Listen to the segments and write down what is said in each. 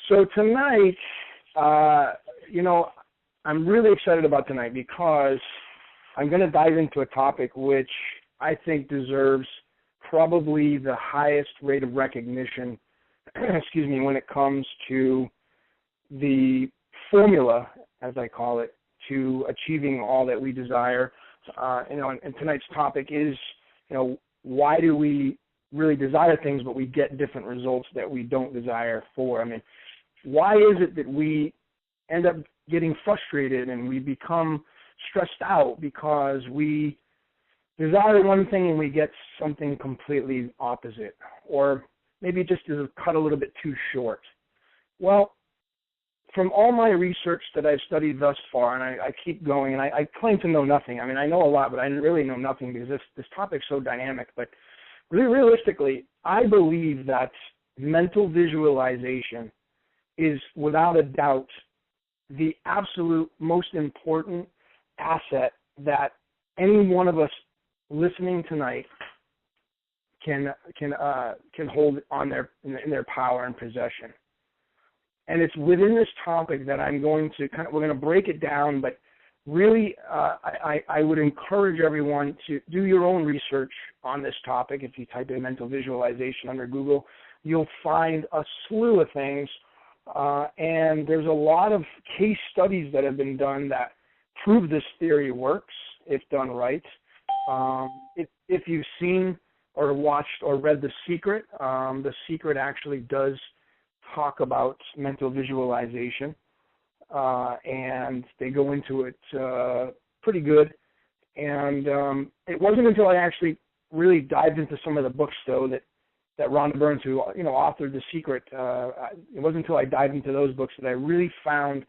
So tonight, I'm really excited about tonight because I'm going to dive into a topic which I think deserves probably the highest rate of recognition, when it comes to the formula, as I call it, to achieving all that we desire. And tonight's topic is, why do we really desire things, but we get different results that we don't desire for? I mean, why is it that we end up getting frustrated and we become stressed out because we desire one thing and we get something completely opposite, or maybe it just is cut a little bit too short? Well, from all my research that I've studied thus far, and I keep going, and I claim to know nothing. I mean, I know a lot, but I really know nothing because this topic's so dynamic. But really, realistically, I believe that mental visualization is, without a doubt, the absolute most important asset that any one of us listening tonight can hold on in their power and possession. And it's within this topic that I'm going to we're going to break it down, but really I would encourage everyone to do your own research on this topic. If you type in mental visualization under Google, you'll find a slew of things, and there's a lot of case studies that have been done that prove this theory works if done right. If you've seen or watched or read The Secret actually does talk about mental visualization, and they go into it pretty good. And it wasn't until I actually really dived into some of the books, though, that Rhonda Burns, who authored The Secret, it wasn't until I dived into those books that I really found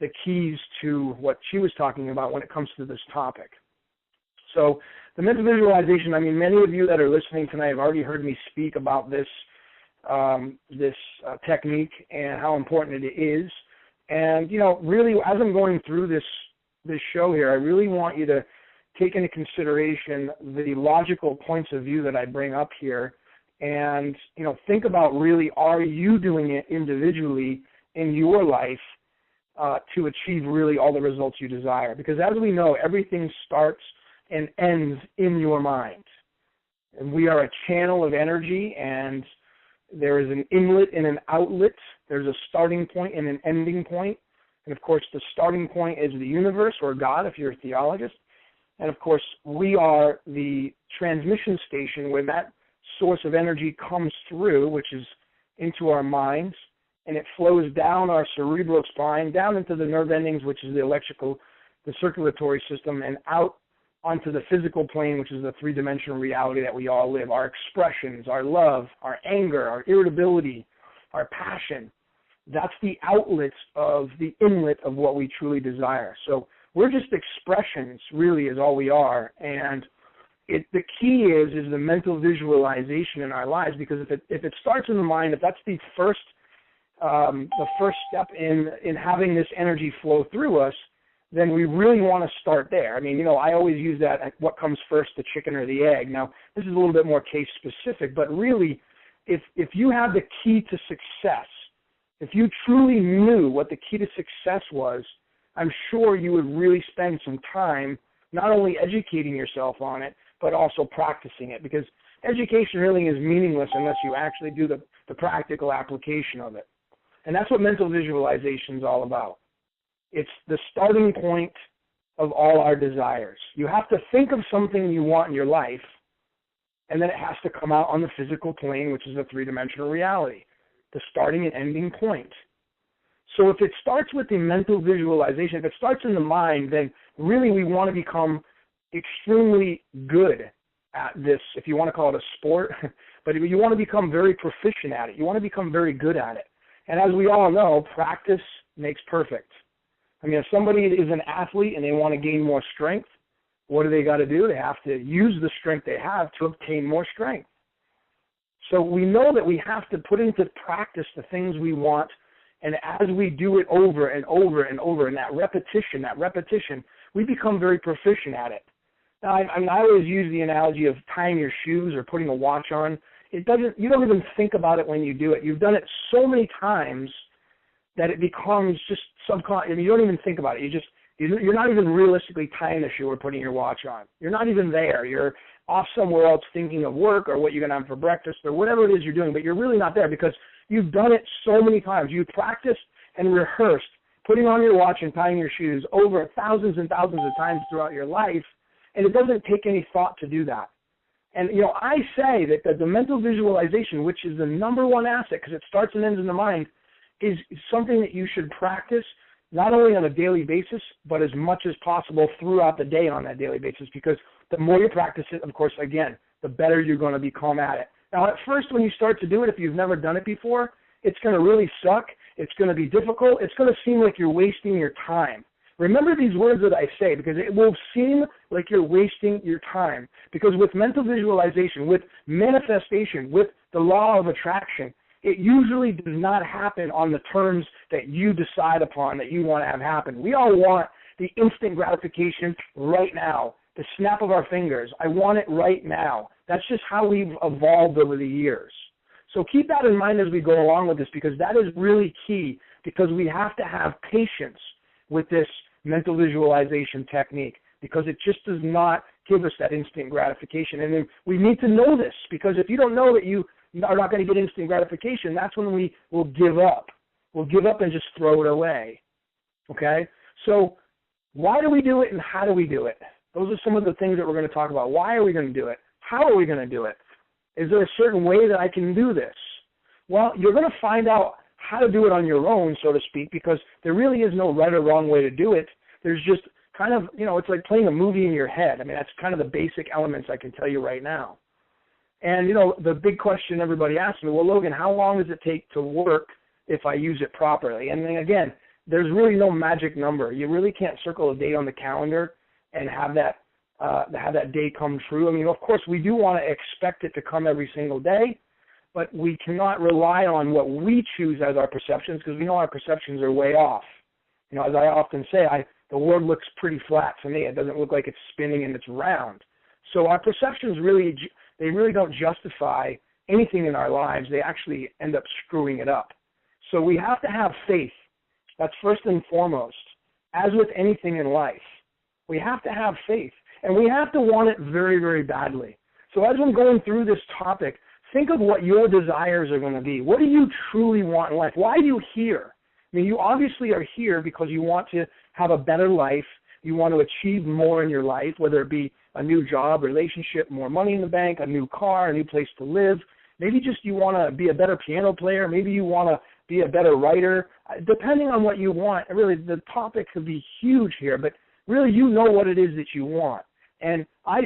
the keys to what she was talking about when it comes to this topic. So the mental visualization, I mean, many of you that are listening tonight have already heard me speak about this technique and how important it is. And, really, as I'm going through this show here, I really want you to take into consideration the logical points of view that I bring up here, and, think about, really, are you doing it individually in your life to achieve really all the results you desire? Because as we know, everything starts and ends in your mind. And we are a channel of energy, and there is an inlet and an outlet. There's a starting point and an ending point. And, of course, the starting point is the universe, or God, if you're a theologist. And, of course, we are the transmission station where that source of energy comes through, which is into our minds, and it flows down our cerebral spine, down into the nerve endings, which is the circulatory system, and out onto the physical plane, which is the three-dimensional reality that we all live. Our expressions, our love, our anger, our irritability, our passion. That's the outlets of the inlet of what we truly desire. So we're just expressions, really, is all we are. And the key is the mental visualization in our lives, because if it starts in the mind, if that's the first step in having this energy flow through us, then we really want to start there. I mean, I always use that, what comes first, the chicken or the egg. Now, this is a little bit more case specific, but really, if you have the key to success, if you truly knew what the key to success was, I'm sure you would really spend some time not only educating yourself on it, but also practicing it, because education really is meaningless unless you actually do the practical application of it. And that's what mental visualization is all about. It's the starting point of all our desires. You have to think of something you want in your life, and then it has to come out on the physical plane, which is a three-dimensional reality, the starting and ending point. So if it starts with the mental visualization, if it starts in the mind, then really we want to become extremely good at this, if you want to call it a sport, but you want to become very proficient at it. You want to become very good at it. And as we all know, practice makes perfect. I mean, if somebody is an athlete and they want to gain more strength, what do they got to do? They have to use the strength they have to obtain more strength. So we know that we have to put into practice the things we want, and as we do it over and over and over, and that repetition, we become very proficient at it. Now, I always use the analogy of tying your shoes or putting a watch on. You don't even think about it when you do it. You've done it so many times that it becomes just subconscious. I mean, you don't even think about it. You're not even realistically tying the shoe or putting your watch on. You're not even there. You're off somewhere else thinking of work or what you're going to have for breakfast or whatever it is you're doing, but you're really not there because you've done it so many times. You've practiced and rehearsed putting on your watch and tying your shoes over thousands and thousands of times throughout your life, and it doesn't take any thought to do that. And, I say that the mental visualization, which is the number one asset because it starts and ends in the mind, is something that you should practice not only on a daily basis, but as much as possible throughout the day on that daily basis, because the more you practice it, of course, again, the better you're going to become at it. Now, at first, when you start to do it, if you've never done it before, it's going to really suck. It's going to be difficult. It's going to seem like you're wasting your time. Remember these words that I say, because it will seem like you're wasting your time. Because with mental visualization, with manifestation, with the law of attraction, it usually does not happen on the terms that you decide upon, that you want to have happen. We all want the instant gratification right now, the snap of our fingers. I want it right now. That's just how we've evolved over the years. So keep that in mind as we go along with this, because that is really key, because we have to have patience with this mental visualization technique, because it just does not give us that instant gratification. And then we need to know this, because if you don't know that you are not going to get instant gratification, that's when we will give up. We'll give up and just throw it away. Okay? So why do we do it and how do we do it? Those are some of the things that we're going to talk about. Why are we going to do it? How are we going to do it? Is there a certain way that I can do this? Well, you're going to find out how to do it on your own, so to speak, because there really is no right or wrong way to do it. There's just kind of, it's like playing a movie in your head. I mean, that's kind of the basic elements I can tell you right now. And, the big question everybody asks me, well, Logan, how long does it take to work if I use it properly? And then again, there's really no magic number. You really can't circle a date on the calendar and have that day come true. I mean, of course, we do want to expect it to come every single day, but we cannot rely on what we choose as our perceptions, because we know our perceptions are way off. As I often say, the world looks pretty flat to me. It doesn't look like it's spinning and it's round. So our perceptions really don't justify anything in our lives. They actually end up screwing it up. So we have to have faith. That's first and foremost. As with anything in life, we have to have faith. And we have to want it very, very badly. So as I'm going through this topic, think of what your desires are going to be. What do you truly want in life? Why are you here? I mean, you obviously are here because you want to have a better life. You want to achieve more in your life, whether it be a new job, relationship, more money in the bank, a new car, a new place to live. Maybe just you want to be a better piano player. Maybe you want to be a better writer. Depending on what you want, really the topic could be huge here, but really you know what it is that you want. And I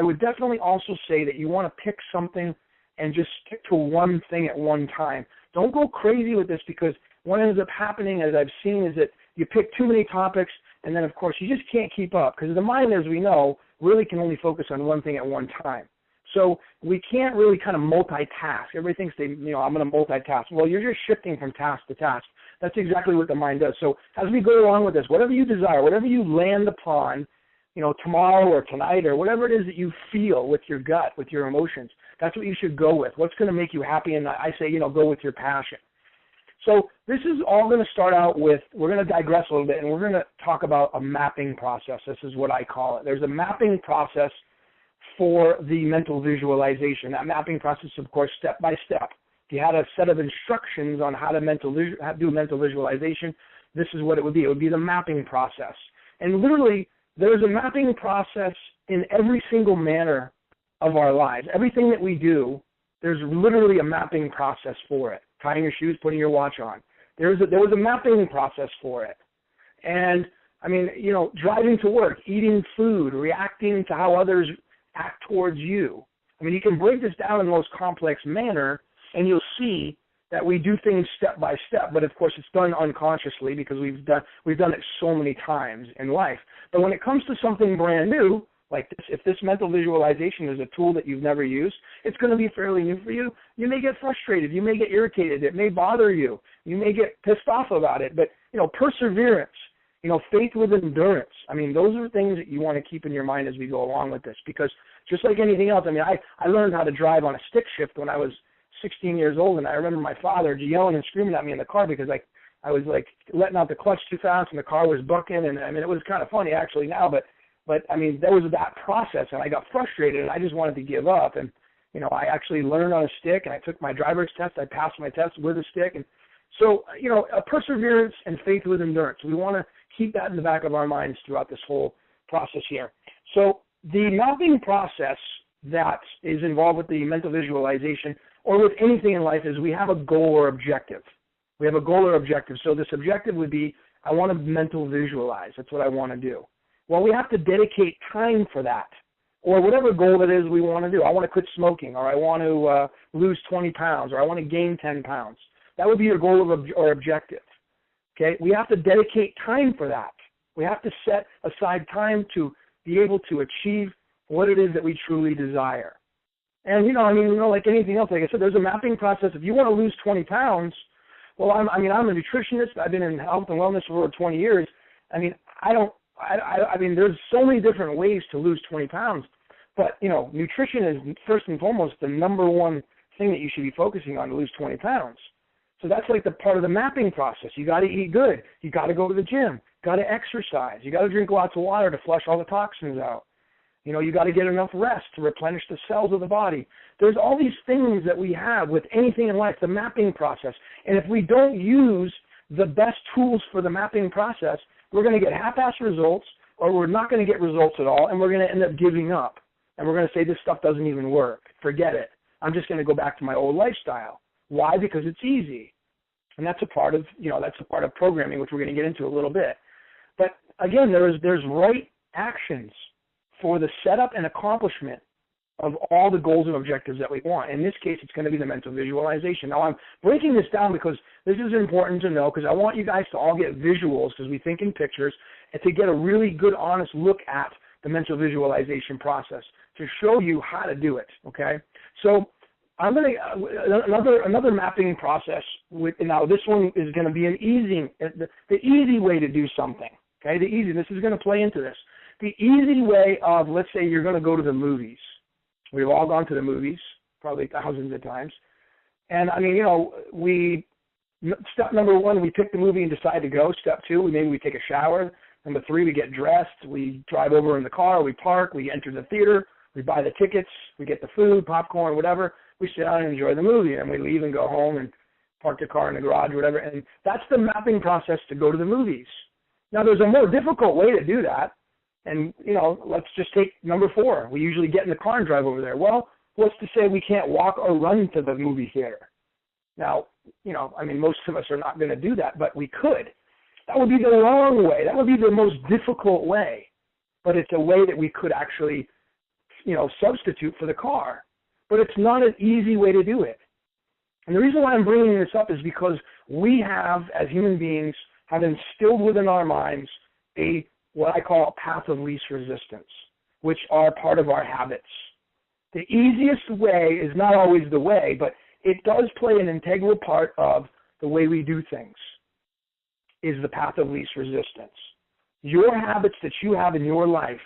would definitely also say that you want to pick something and just stick to one thing at one time. Don't go crazy with this, because what ends up happening, as I've seen, is that you pick too many topics, and then, of course, you just can't keep up, because the mind, as we know, really can only focus on one thing at one time. So we can't really kind of multitask. Everybody thinks I'm going to multitask. Well, you're just shifting from task to task. That's exactly what the mind does. So as we go along with this, whatever you desire, whatever you land upon, tomorrow or tonight or whatever it is that you feel with your gut, with your emotions, that's what you should go with. What's going to make you happy? And I say, go with your passion. So this is all going to start out with, we're going to digress a little bit, and we're going to talk about a mapping process. This is what I call it. There's a mapping process for the mental visualization. That mapping process, of course, step by step. If you had a set of instructions on how to do mental visualization, this is what it would be. It would be the mapping process. And literally, there's a mapping process in every single manner of our lives. Everything that we do, there's literally a mapping process for it. Tying your shoes, putting your watch on. There was a mapping process for it. And, I mean, driving to work, eating food, reacting to how others act towards you. I mean, you can break this down in the most complex manner, and you'll see that we do things step by step, but of course it's done unconsciously because we've done it so many times in life. But when it comes to something brand new, like this, if this mental visualization is a tool that you've never used, it's going to be fairly new for you. You may get frustrated. You may get irritated. It may bother you. You may get pissed off about it. But, perseverance, faith with endurance. I mean, those are things that you want to keep in your mind as we go along with this, because just like anything else, I mean, I learned how to drive on a stick shift when I was 16 years old, and I remember my father yelling and screaming at me in the car because I was like letting out the clutch too fast and the car was bucking, and I mean, it was kind of funny actually now, but I mean, there was that process, and I got frustrated, and I just wanted to give up. And you know, I actually learned on a stick, and I took my driver's test. I passed my test with a stick, and so you know, a perseverance and faith with endurance. We want to keep that in the back of our minds throughout this whole process here. So the mapping process that is involved with the mental visualization or with anything in life is we have a goal or objective. We have a goal or objective. So this objective would be, I want to mental visualize. That's what I want to do. Well, we have to dedicate time for that, or whatever goal it is we want to do. I want to quit smoking, or I want to lose 20 pounds, or I want to gain 10 pounds. That would be your goal or objective. Okay? We have to dedicate time for that. We have to set aside time to be able to achieve what it is that we truly desire. And, you know, I mean, you know, like anything else, like I said, there's a mapping process. If you want to lose 20 pounds, well, I'm a nutritionist. I've been in health and wellness for over 20 years. I mean, I mean, there's so many different ways to lose 20 pounds. But, you know, nutrition is first and foremost the number one thing that you should be focusing on to lose 20 pounds. So that's like the part of the mapping process. You got to eat good. You got to go to the gym. Got to exercise. You got to drink lots of water to flush all the toxins out. You know, you got to get enough rest to replenish the cells of the body. There's all these things that we have with anything in life, the mapping process. And if we don't use the best tools for the mapping process, we're going to get half-ass results, or we're not going to get results at all, and we're going to end up giving up. And we're going to say, this stuff doesn't even work. Forget it. I'm just going to go back to my old lifestyle. Why? Because it's easy. And that's a part of, you know, that's a part of programming, which we're going to get into a little bit. But again, there's right actions for the setup and accomplishment of all the goals and objectives that we want. In this case, it's going to be the mental visualization. Now, I'm breaking this down because this is important to know, because I want you guys to all get visuals, because we think in pictures, and to get a really good, honest look at the mental visualization process to show you how to do it, okay? So I'm going to, another mapping process, now this one is going to be the easy way to do something, okay? This is going to play into this. The easy way of, let's say you're going to go to the movies. We've all gone to the movies, probably thousands of times. And, I mean, you know, step number one, we pick the movie and decide to go. Step two, maybe we take a shower. Number three, we get dressed. We drive over in the car. We park. We enter the theater. We buy the tickets. We get the food, popcorn, whatever. We sit down and enjoy the movie. And we leave and go home and park the car in the garage or whatever. And that's the mapping process to go to the movies. Now, there's a more difficult way to do that. And, you know, let's just take number four. We usually get in the car and drive over there. Well, what's to say we can't walk or run to the movie theater? Now, you know, I mean, most of us are not going to do that, but we could. That would be the wrong way. That would be the most difficult way. But it's a way that we could actually, you know, substitute for the car. But it's not an easy way to do it. And the reason why I'm bringing this up is because we have, as human beings, have instilled within our minds what I call a path of least resistance, which are part of our habits. The easiest way is not always the way, but it does play an integral part of the way we do things, is the path of least resistance. Your habits that you have in your life,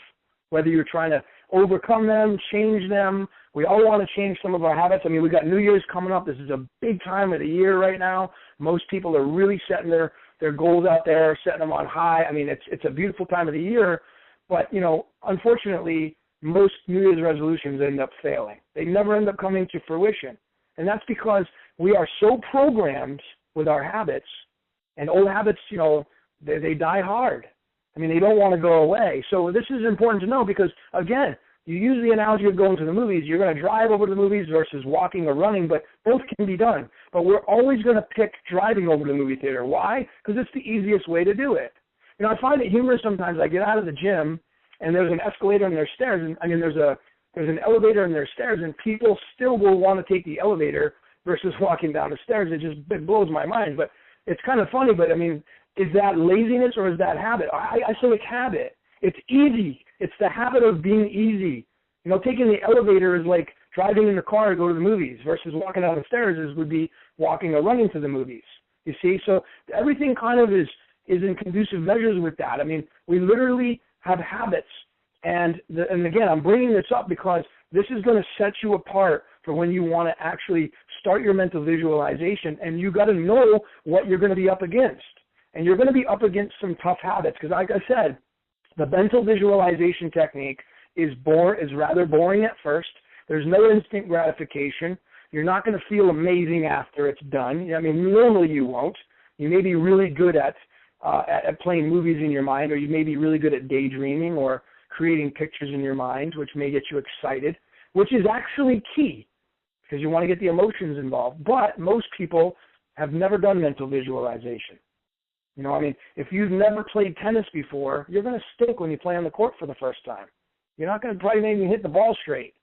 whether you're trying to overcome them, change them, we all want to change some of our habits. I mean, we've got New Year's coming up. This is a big time of the year right now. Most people are really setting their goals out there, setting them on high. I mean, it's a beautiful time of the year, but, you know, unfortunately, most New Year's resolutions end up failing. They never end up coming to fruition. And that's because we are so programmed with our habits, and old habits, you know, they die hard. I mean, they don't want to go away. So this is important to know because, again, you use the analogy of going to the movies. You're going to drive over to the movies versus walking or running, but both can be done. But we're always going to pick driving over to the movie theater. Why? Because it's the easiest way to do it. You know, I find it humorous sometimes. I get out of the gym, and there's an escalator and there's stairs. And I mean, there's an elevator and there's stairs, and people still will want to take the elevator versus walking down the stairs. It blows my mind. But it's kind of funny. But I mean, is that laziness or is that habit? I say it's habit. It's easy. It's the habit of being easy. You know, taking the elevator is like driving in the car to go to the movies versus walking down the stairs would be walking or running to the movies. You see? So everything kind of is in conducive measures with that. I mean, we literally have habits. And again, I'm bringing this up because this is going to set you apart for when you want to actually start your mental visualization, and you got to know what you're going to be up against. And you're going to be up against some tough habits because, like I said, the mental visualization technique is rather boring at first. There's no instant gratification. You're not going to feel amazing after it's done. I mean, normally you won't. You may be really good at playing movies in your mind, or you may be really good at daydreaming or creating pictures in your mind, which may get you excited, which is actually key because you want to get the emotions involved. But most people have never done mental visualization. You know, I mean, if you've never played tennis before, you're going to stink when you play on the court for the first time. You're not going to probably even hit the ball straight.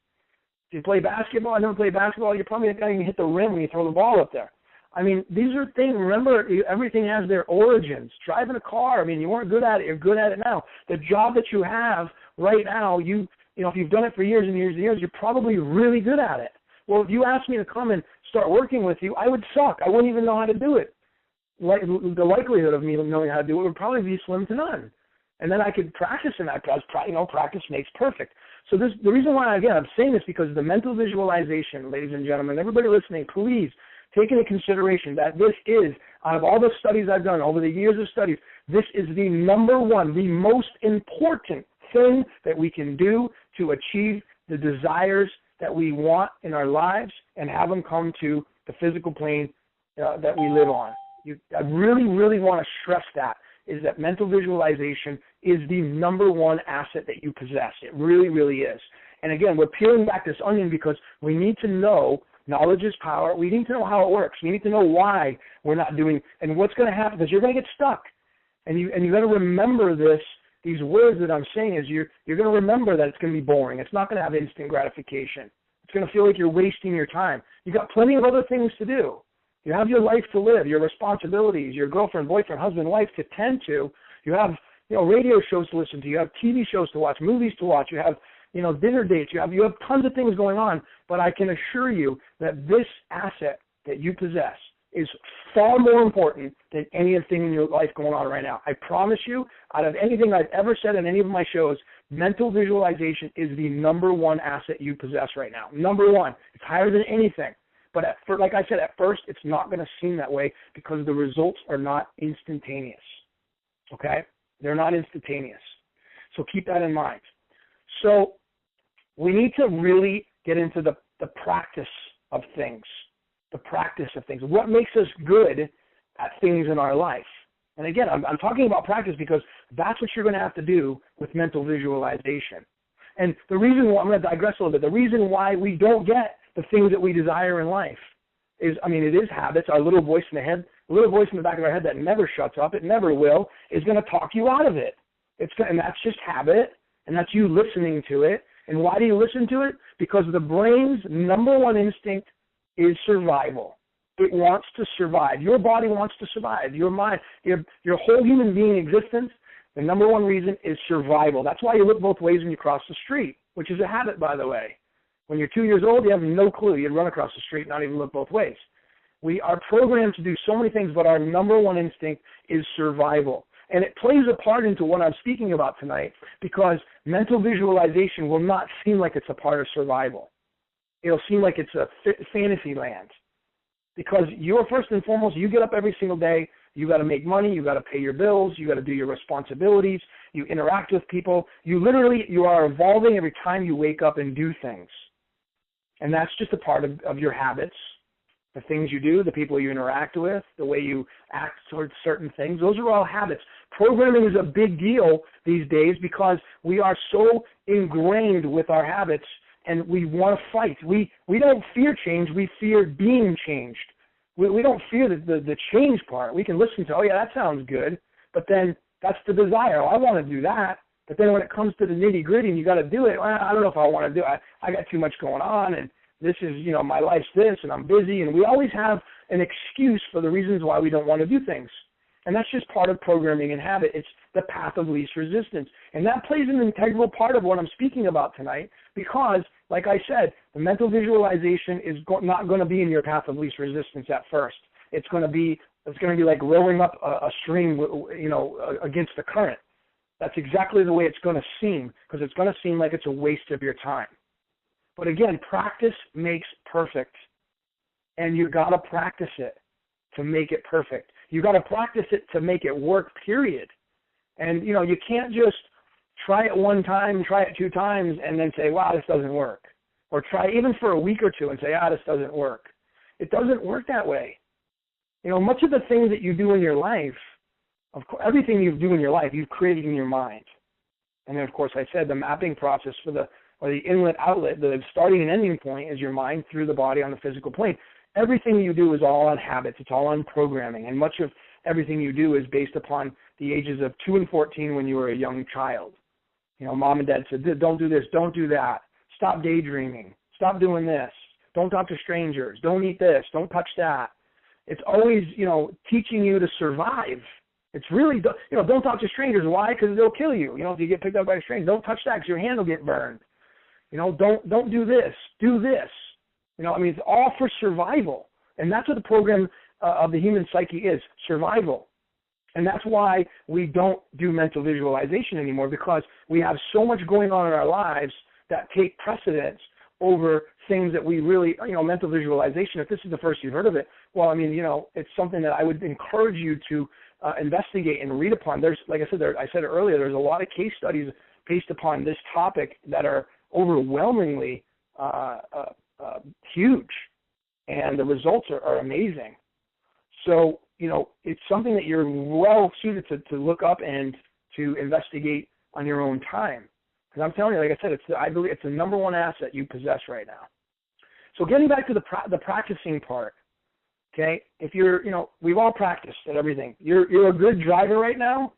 If you play basketball, I never played basketball, you're probably not going to hit the rim when you throw the ball up there. I mean, these are things, remember, everything has their origins. Driving a car, I mean, you weren't good at it, you're good at it now. The job that you have right now, you know, if you've done it for years and years and years, you're probably really good at it. Well, if you asked me to come and start working with you, I would suck. I wouldn't even know how to do it. The likelihood of me knowing how to do it would probably be slim to none. And then I could practice in that because, you know, practice makes perfect. So the reason why, again, I'm saying this because the mental visualization, ladies and gentlemen, everybody listening, please take into consideration that this is, out of all the studies I've done, over the years of studies, this is the number one, the most important thing that we can do to achieve the desires that we want in our lives and have them come to the physical plane that we live on. I really, really want to stress that, is that mental visualization is the number one asset that you possess. It really, really is. And again, we're peeling back this onion because we need to know knowledge is power. We need to know how it works. We need to know why we're not doing, and what's going to happen, because you're going to get stuck. And you got to remember this. These words that I'm saying is you're going to remember that it's going to be boring. It's not going to have instant gratification. It's going to feel like you're wasting your time. You got plenty of other things to do. You have your life to live, your responsibilities, your girlfriend, boyfriend, husband, wife to tend to. You have, you know, radio shows to listen to. You have TV shows to watch, movies to watch. You have, you know, dinner dates. You have tons of things going on. But I can assure you that this asset that you possess is far more important than anything in your life going on right now. I promise you, out of anything I've ever said in any of my shows, mental visualization is the number one asset you possess right now. Number one. It's higher than anything. But like I said, at first, it's not going to seem that way because the results are not instantaneous. Okay? They're not instantaneous. So keep that in mind. So we need to really get into the practice of things. The practice of things. What makes us good at things in our life? And again, I'm talking about practice because that's what you're going to have to do with mental visualization. And the reason why, I'm going to digress a little bit, the reason why we don't get the things that we desire in life is, I mean, it is habits. Our little voice in the head, the little voice in the back of our head that never shuts up, it never will, is going to talk you out of it. And that's just habit, and that's you listening to it. And why do you listen to it? Because the brain's number one instinct is survival. It wants to survive. Your body wants to survive. Your mind, your whole human being existence, the number one reason is survival. That's why you look both ways when you cross the street, which is a habit, by the way. When you're 2 years old, you have no clue. You'd run across the street and not even look both ways. We are programmed to do so many things, but our number one instinct is survival. And it plays a part into what I'm speaking about tonight because mental visualization will not seem like it's a part of survival. It'll seem like it's a fantasy land. Because you're first and foremost, you get up every single day, you got to make money, you got to pay your bills, you got to do your responsibilities, you interact with people. You are evolving every time you wake up and do things. And that's just a part of your habits, the things you do, the people you interact with, the way you act towards certain things. Those are all habits. Programming is a big deal these days because we are so ingrained with our habits and we want to fight. We don't fear change. We fear being changed. We don't fear the change part. We can listen to, oh, yeah, that sounds good, but then that's the desire. Oh, I want to do that. But then when it comes to the nitty-gritty and you got to do it, well, I don't know if I want to do it. I got too much going on, and this is, you know, my life's this, and I'm busy. And we always have an excuse for the reasons why we don't want to do things. And that's just part of programming and habit. It's the path of least resistance. And that plays an integral part of what I'm speaking about tonight because, like I said, the mental visualization is not going to be in your path of least resistance at first. It's going to be like rowing up a stream, you know, against the current. That's exactly the way it's going to seem because it's going to seem like it's a waste of your time. But again, practice makes perfect. And you got to practice it to make it perfect. You got to practice it to make it work, period. And, you can't just try it one time, try it 2 times, and then say, wow, this doesn't work. Or try even for a week or 2 and say, this doesn't work. It doesn't work that way. Much of the things that you do in your life, of course, everything you do in your life, you've created in your mind. And then, of course, I said the mapping process for the inlet-outlet, the starting and ending point is your mind through the body on the physical plane. Everything you do is all on habits. It's all on programming. And much of everything you do is based upon the ages of 2 and 14 when you were a young child. Mom and dad said, don't do this, don't do that. Stop daydreaming. Stop doing this. Don't talk to strangers. Don't eat this. Don't touch that. It's always, teaching you to survive. It's really, don't talk to strangers. Why? Because they'll kill you. If you get picked up by a stranger, don't touch that because your hand will get burned. Don't do this. Do this. It's all for survival. And that's what the program of the human psyche is, survival. And that's why we don't do mental visualization anymore, because we have so much going on in our lives that take precedence over things that we really, mental visualization, if this is the first you've heard of it, well, it's something that I would encourage you to investigate and read upon. There's, like I said it earlier, there's a lot of case studies based upon this topic that are overwhelmingly huge, and the results are amazing. So, it's something that you're well suited to look up and to investigate on your own time. Because I'm telling you, like I said, I believe it's the number one asset you possess right now. So getting back to the practicing part, okay, if you're, we've all practiced at everything. You're a good driver right now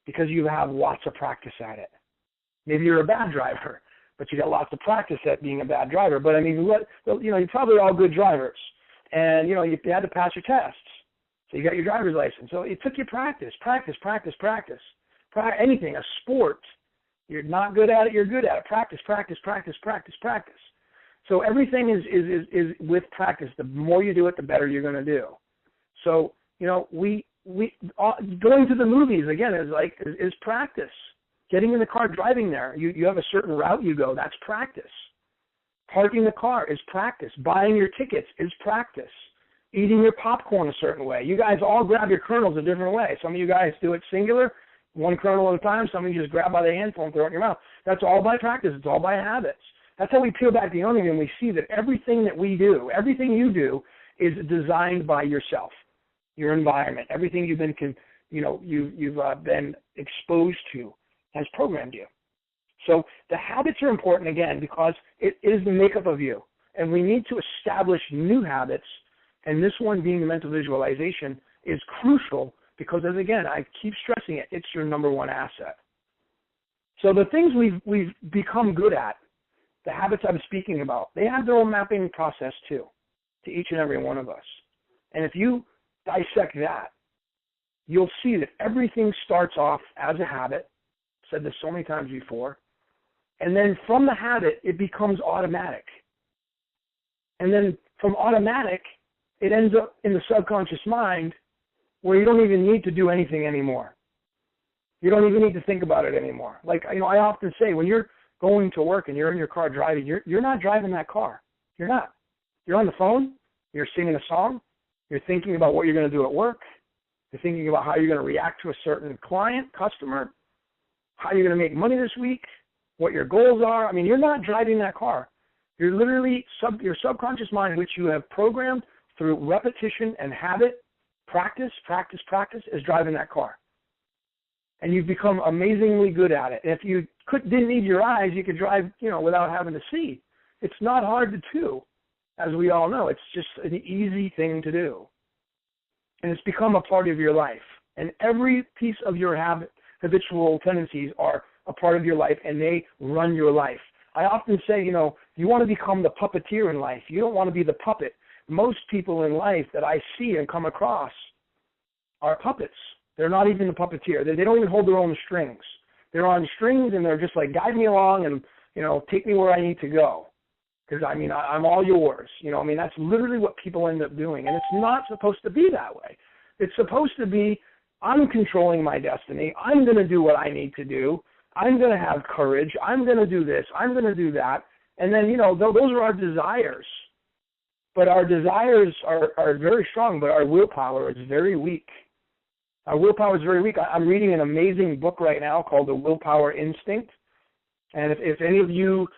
because you have lots of practice at it. Maybe you're a bad driver, but you got lots of practice at being a bad driver. But you're probably all good drivers. And, you had to pass your tests. So you got your driver's license. So it took you practice. Anything, a sport. You're not good at it, you're good at it. Practice. So everything is with practice. The more you do it, the better you're going to do. So, we going to the movies, again, is practice. Getting in the car, driving there. You have a certain route you go. That's practice. Parking the car is practice. Buying your tickets is practice. Eating your popcorn a certain way. You guys all grab your kernels a different way. Some of you guys do it singular, one kernel at a time. Some of you just grab by the handful and throw it in your mouth. That's all by practice. It's all by habits. That's how we peel back the onion and we see that everything that we do, everything you do, is designed by yourself, your environment. Everything you've been, you've been exposed to has programmed you. So the habits are important, again, because it is the makeup of you. And we need to establish new habits. And this one, being the mental visualization, is crucial because, as again, I keep stressing it, it's your number one asset. So the things we've become good at, the habits I'm speaking about, they have their own mapping process too, to each and every one of us. And if you dissect that, you'll see that everything starts off as a habit. I've said this so many times before. And then from the habit, it becomes automatic. And then from automatic, it ends up in the subconscious mind where you don't even need to do anything anymore. You don't even need to think about it anymore. Like, I often say, when you're going to work and you're in your car driving, you're not driving that car. You're not. You're on the phone. You're singing a song. You're thinking about what you're going to do at work. You're thinking about how you're going to react to a certain client, customer, how you're going to make money this week, what your goals are. You're not driving that car. You're literally, your subconscious mind, which you have programmed through repetition and habit, practice, is driving that car. And you've become amazingly good at it. And if you didn't need your eyes, you could drive, without having to see. It's not hard to do, as we all know. It's just an easy thing to do. And it's become a part of your life. And every piece of your habitual tendencies are a part of your life, and they run your life. I often say, you want to become the puppeteer in life. You don't want to be the puppet. Most people in life that I see and come across are puppets. They're not even the puppeteer. They don't even hold their own strings. They're on strings, and they're just like, guide me along and, take me where I need to go. Because, I'm all yours. That's literally what people end up doing. And it's not supposed to be that way. It's supposed to be, I'm controlling my destiny. I'm going to do what I need to do. I'm going to have courage. I'm going to do this. I'm going to do that. And then, those are our desires. But our desires are very strong, but our willpower is very weak. Our willpower is very weak. I'm reading an amazing book right now called The Willpower Instinct. And if any of you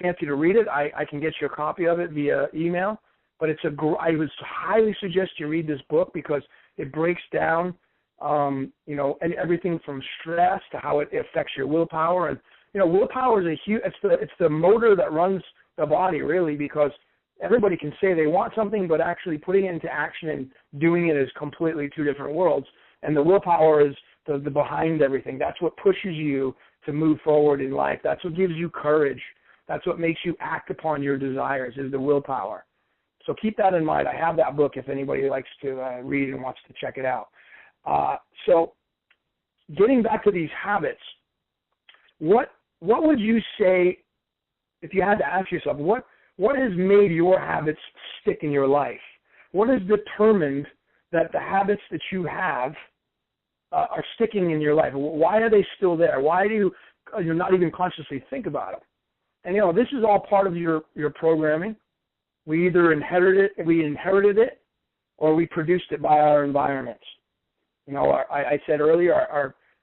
fancy to read it, I can get you a copy of it via email. But I would highly suggest you read this book because it breaks down, and everything from stress to how it affects your willpower. And willpower is it's the motor that runs the body, really, because everybody can say they want something, but actually putting it into action and doing it is completely two different worlds. And the willpower is the behind everything. That's what pushes you to move forward in life. That's what gives you courage. That's what makes you act upon your desires, is the willpower. So keep that in mind. I have that book if anybody likes to read and wants to check it out. So getting back to these habits, what would you say, if you had to ask yourself, what has made your habits stick in your life? What has determined that the habits that you have are sticking in your life? Why are they still there? Why do you not even consciously think about them? And this is all part of your programming. We either inherited it, or we produced it by our environments. I said earlier,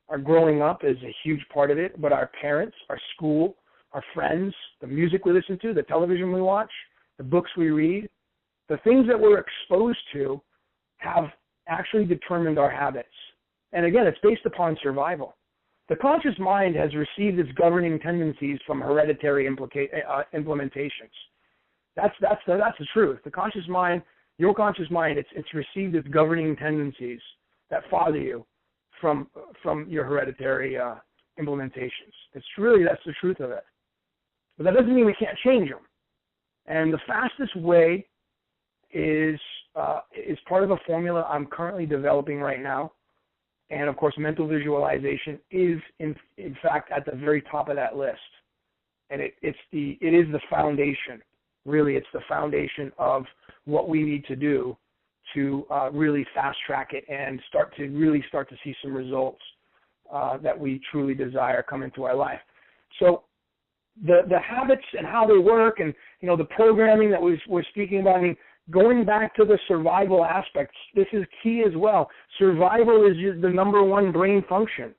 our growing up is a huge part of it, but our parents, our school, our friends, the music we listen to, the television we watch, the books we read, the things that we're exposed to have actually determined our habits. And again, it's based upon survival. The conscious mind has received its governing tendencies from hereditary implementations. That's the truth. The conscious mind, your conscious mind, it's received its governing tendencies that father you from your hereditary implementations. That's the truth of it. But that doesn't mean we can't change them. And the fastest way is part of a formula I'm currently developing right now. And of course, mental visualization is in fact at the very top of that list. And it is the foundation. Really, it's the foundation of what we need to do to really fast track it and start to see some results that we truly desire come into our life. So the habits and how they work, and the programming that we're speaking about. I mean, going back to the survival aspects, this is key as well. Survival is the number one brain function.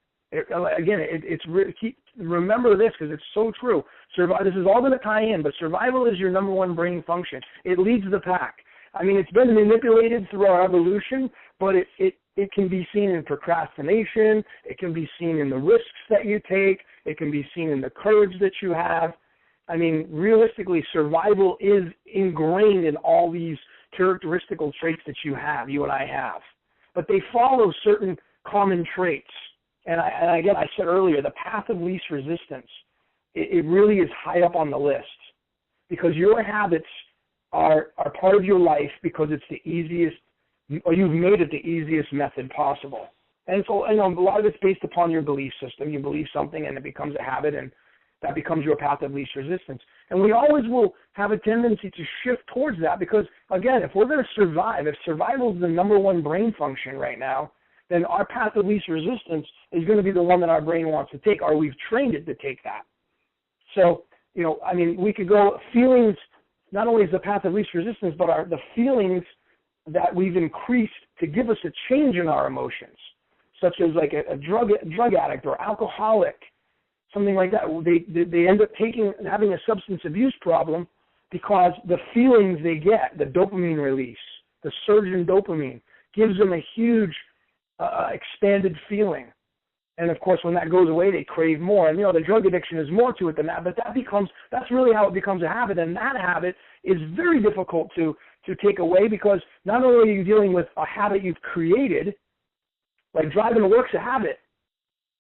Remember this because it's so true. This is all going to tie in, but survival is your number one brain function. It leads the pack. I mean, it's been manipulated through our evolution, but it can be seen in procrastination. It can be seen in the risks that you take. It can be seen in the courage that you have. I mean, realistically, survival is ingrained in all these characteristical traits that you and I have. But they follow certain common traits. And again, I said earlier, the path of least resistance, it really is high up on the list because your habits are part of your life because it's the easiest, or you've made it the easiest method possible. And so, a lot of it's based upon your belief system. You believe something and it becomes a habit, and that becomes your path of least resistance. And we always will have a tendency to shift towards that because, again, if we're going to survive, if survival is the number one brain function right now, then our path of least resistance is going to be the one that our brain wants to take, or we've trained it to take that. So, we could go feelings. Not only is the path of least resistance, but the feelings that we've increased to give us a change in our emotions, such as like a drug addict or alcoholic, something like that. They end up having a substance abuse problem because the feelings they get, the dopamine release, the surge in dopamine, gives them a huge expanded feeling. And of course, when that goes away, they crave more. And the drug addiction is more to it than that. But that's really how it becomes a habit. And that habit is very difficult to take away because not only are you dealing with a habit you've created, like driving to work's a habit,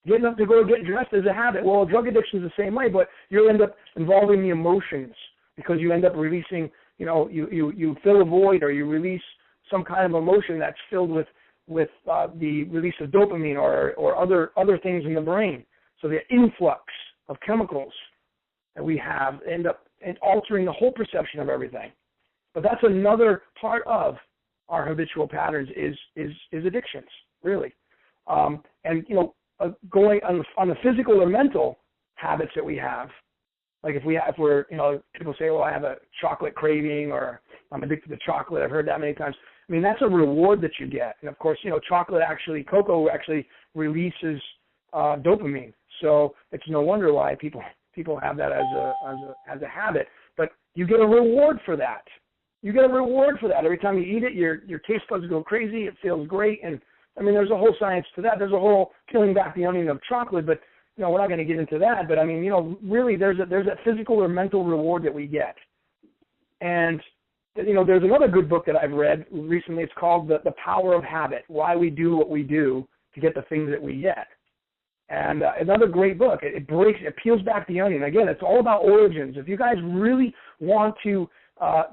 getting up to go get dressed is a habit. Well, drug addiction is the same way, but you end up involving the emotions because you end up releasing. You fill a void, or you release some kind of emotion that's filled with the release of dopamine or other things in the brain. So the influx of chemicals that we have end up altering the whole perception of everything. But that's another part of our habitual patterns is addictions, really. Going on the physical or mental habits that we have, Like if we're, people say, well, I have a chocolate craving or I'm addicted to chocolate. I've heard that many times. I mean, that's a reward that you get. And of course, cocoa actually releases dopamine. So it's no wonder why people have that as a habit. But you get a reward for that. You get a reward for that. Every time you eat it, your taste buds go crazy. It feels great. And I mean, there's a whole science to that. There's a whole peeling back the onion of chocolate, but we're not going to get into that. But I mean, really, there's that physical or mental reward that we get. And there's another good book that I've read recently. It's called The Power of Habit: Why We Do What We Do to Get the Things That We Get. And another great book. It peels back the onion. Again, it's all about origins. If you guys really want to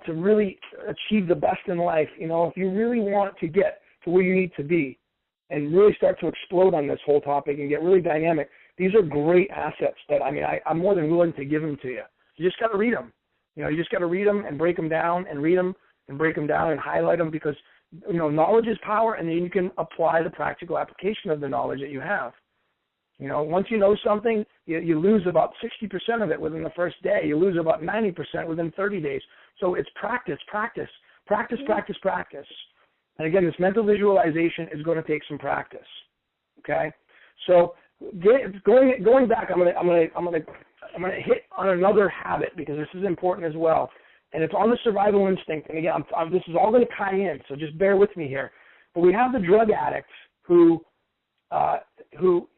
really achieve the best in life, if you really want to get to where you need to be and really start to explode on this whole topic and get really dynamic, these are great assets that, I'm more than willing to give them to you. You just got to read them. You just got to read them and break them down and read them and break them down and highlight them because, knowledge is power, and then you can apply the practical application of the knowledge that you have. Once you know something, you lose about 60% of it within the first day. You lose about 90% within 30 days. So it's practice. And again, this mental visualization is going to take some practice. Okay, so going back, I'm gonna hit on another habit because this is important as well, and it's on the survival instinct. And again, this is all going to tie in, so just bear with me here. But we have the drug addict who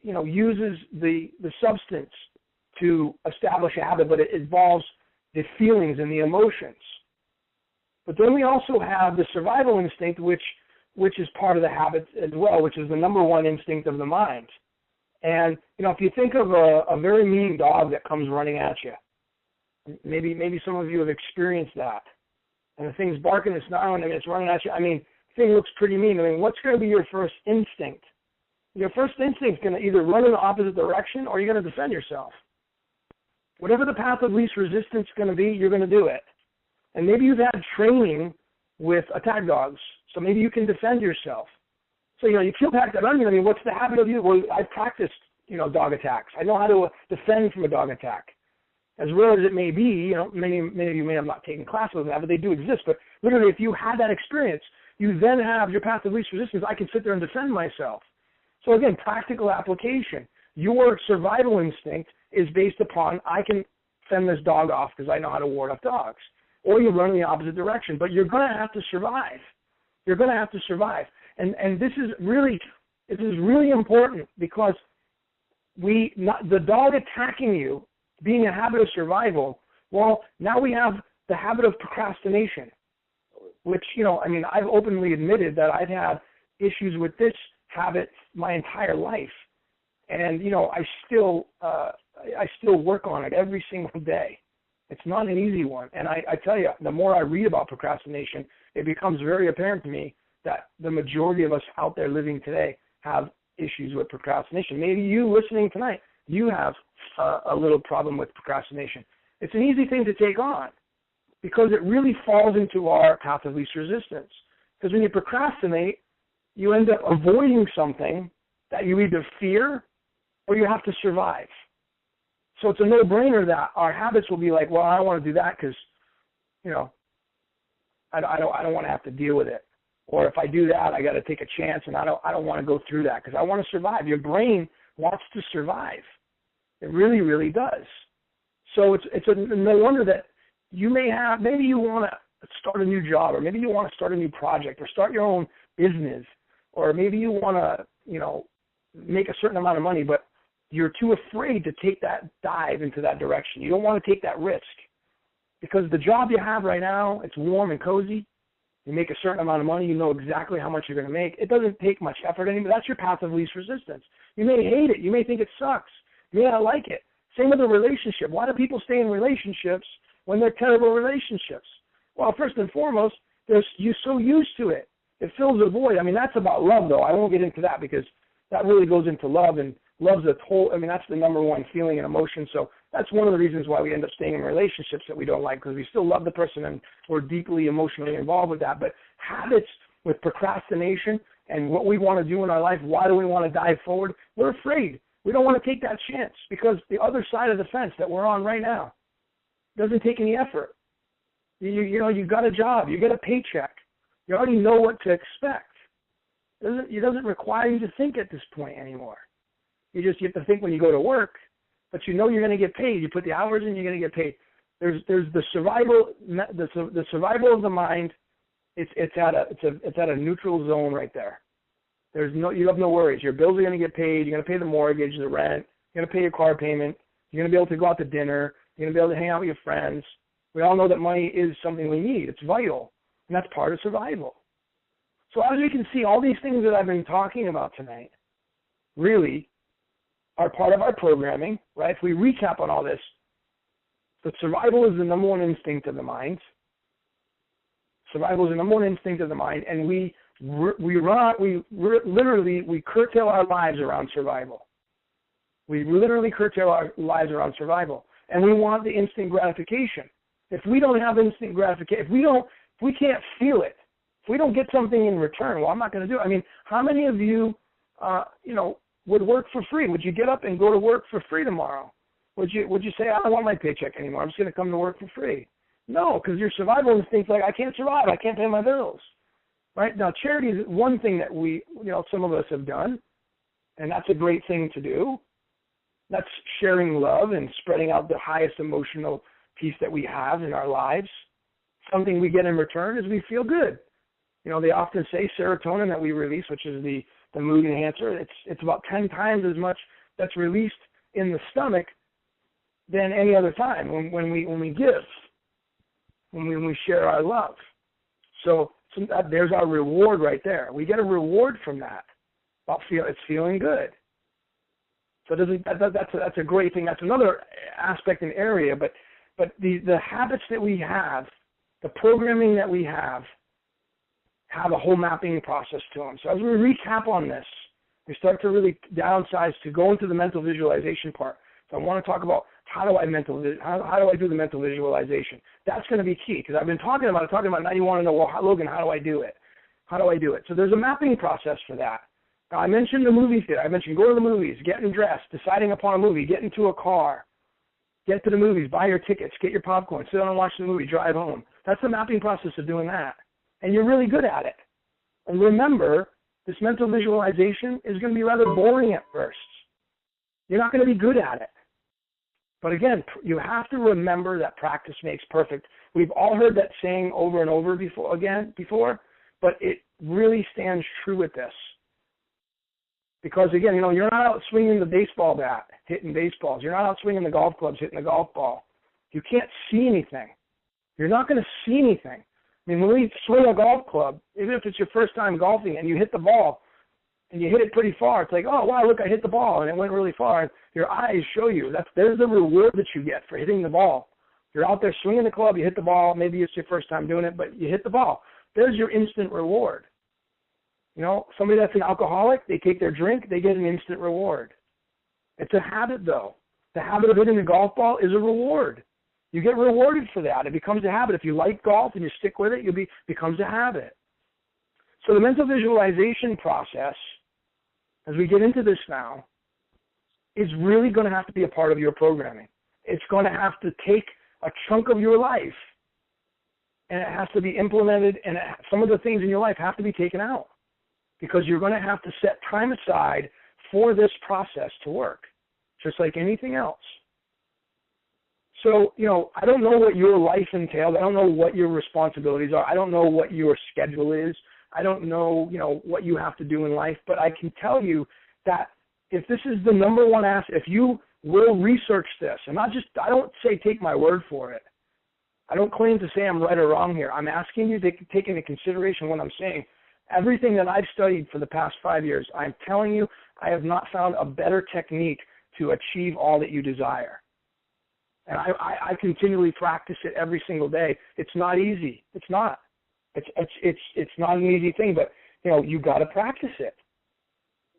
uses the substance to establish a habit, but it involves the feelings and the emotions. But then we also have the survival instinct, which is part of the habit as well, which is the number one instinct of the mind. And if you think of a very mean dog that comes running at you, maybe some of you have experienced that, and the thing's barking, it's snarling, and it's running at you. The thing looks pretty mean. What's going to be your first instinct? Your first instinct is going to either run in the opposite direction or you're going to defend yourself. Whatever the path of least resistance is going to be, you're going to do it. And maybe you've had training with attack dogs, so maybe you can defend yourself. So, you peel back that onion. What's the habit of you? Well, I've practiced, dog attacks. I know how to defend from a dog attack. As rare as it may be, many of you may have not taken classes with that, but they do exist. But literally, if you had that experience, you then have your path of least resistance. I can sit there and defend myself. So again, practical application. Your survival instinct is based upon, I can fend this dog off because I know how to ward off dogs. Or you run in the opposite direction. But you're going to have to survive. You're going to have to survive. And this is really important because the dog attacking you being a habit of survival, well, now we have the habit of procrastination, which, I've openly admitted that I've had issues with this habit my entire life. And, I still work on it every single day. It's not an easy one. And I tell you, the more I read about procrastination, it becomes very apparent to me that the majority of us out there living today have issues with procrastination. Maybe you listening tonight, you have a little problem with procrastination. It's an easy thing to take on because it really falls into our path of least resistance. Because when you procrastinate, you end up avoiding something that you either fear or you have to survive. So it's a no-brainer that our habits will be like, well, I don't want to do that because, I don't want to have to deal with it. Or if I do that, I got to take a chance, and I don't want to go through that because I want to survive. Your brain wants to survive. It really, really does. So it's no wonder that you maybe you want to start a new job, or maybe you want to start a new project, or start your own business, or maybe you want to, make a certain amount of money, but you're too afraid to take that dive into that direction. You don't want to take that risk because the job you have right now, it's warm and cozy. You make a certain amount of money, you know exactly how much you're going to make. It doesn't take much effort anymore. That's your path of least resistance. You may hate it. You may think it sucks. You may not like it. Same with a relationship. Why do people stay in relationships when they're terrible relationships? Well, first and foremost, you're so used to it. It fills a void. That's about love, though. I won't get into that because that really goes into love, and love's that's the number one feeling and emotion. So that's one of the reasons why we end up staying in relationships that we don't like, because we still love the person and we're deeply emotionally involved with that. But habits with procrastination and what we want to do in our life, why do we want to dive forward? We're afraid. We don't want to take that chance because the other side of the fence that we're on right now, doesn't take any effort. You got a job, you get a paycheck. You already know what to expect. It doesn't require you to think at this point anymore. You have to think when you go to work, but you know you're going to get paid. You put the hours in, you're going to get paid. There's the survival of the mind. It's at a neutral zone right there. You have no worries. Your bills are going to get paid. You're going to pay the mortgage, the rent. You're going to pay your car payment. You're going to be able to go out to dinner. You're going to be able to hang out with your friends. We all know that money is something we need. It's vital, and that's part of survival. So as we can see, all these things that I've been talking about tonight really are part of our programming, right? If we recap on all this, the survival is the number one instinct of the mind. Survival is the number one instinct of the mind, and we curtail our lives around survival. We literally curtail our lives around survival, and we want the instant gratification. If we don't have instant gratification, if we can't feel it, if we don't get something in return, well, I'm not going to do it. I mean, how many of you, would work for free? Would you get up and go to work for free tomorrow? Would you say, I don't want my paycheck anymore, I'm just going to come to work for free? No, because your survival instinct's like, I can't survive, I can't pay my bills. Right? Now, charity is one thing that some of us have done, and that's a great thing to do. That's sharing love and spreading out the highest emotional piece that we have in our lives. Something we get in return is we feel good. They often say serotonin that we release, which is the mood enhancer, it's about 10 times as much that's released in the stomach than any other time when we give, when we share our love. So there's our reward right there. We get a reward from that. It's feeling good. So that's a great thing. That's another aspect and area. But the habits that we have, the programming that we have a whole mapping process to them. So as we recap on this, we start to really downsize to go into the mental visualization part. So I want to talk about how do I do the mental visualization. That's going to be key because I've been talking about it. Now you want to know, well, Logan, how do I do it? How do I do it? So there's a mapping process for that. Now, I mentioned the movie theater. I mentioned go to the movies, getting dressed, deciding upon a movie, get into a car, get to the movies, buy your tickets, get your popcorn, sit down and watch the movie, drive home. That's the mapping process of doing that. And you're really good at it. And remember, this mental visualization is going to be rather boring at first. You're not going to be good at it. But again, you have to remember that practice makes perfect. We've all heard that saying over and over before, but it really stands true with this. Because again, you're not out swinging the baseball bat, hitting baseballs. You're not out swinging the golf clubs, hitting the golf ball. You can't see anything. You're not going to see anything. I mean, when we swing a golf club, even if it's your first time golfing and you hit the ball and you hit it pretty far, it's like, oh, wow, look, I hit the ball and it went really far. And your eyes show you. There's the reward that you get for hitting the ball. You're out there swinging the club, you hit the ball. Maybe it's your first time doing it, but you hit the ball. There's your instant reward. Somebody that's an alcoholic, they take their drink, they get an instant reward. It's a habit, though. The habit of hitting the golf ball is a reward. You get rewarded for that. It becomes a habit. If you like golf and you stick with it, becomes a habit. So the mental visualization process, as we get into this now, is really going to have to be a part of your programming. It's going to have to take a chunk of your life, and it has to be implemented, and some of the things in your life have to be taken out because you're going to have to set time aside for this process to work, just like anything else. So, I don't know what your life entails. I don't know what your responsibilities are. I don't know what your schedule is. I don't know, what you have to do in life. But I can tell you that if this is the number one if you will research this, and I don't say take my word for it. I don't claim to say I'm right or wrong here. I'm asking you to take into consideration what I'm saying. Everything that I've studied for the past 5 years, I'm telling you, I have not found a better technique to achieve all that you desire. And I continually practice it every single day. It's not easy. It's not. It's not an easy thing, but you got to practice it.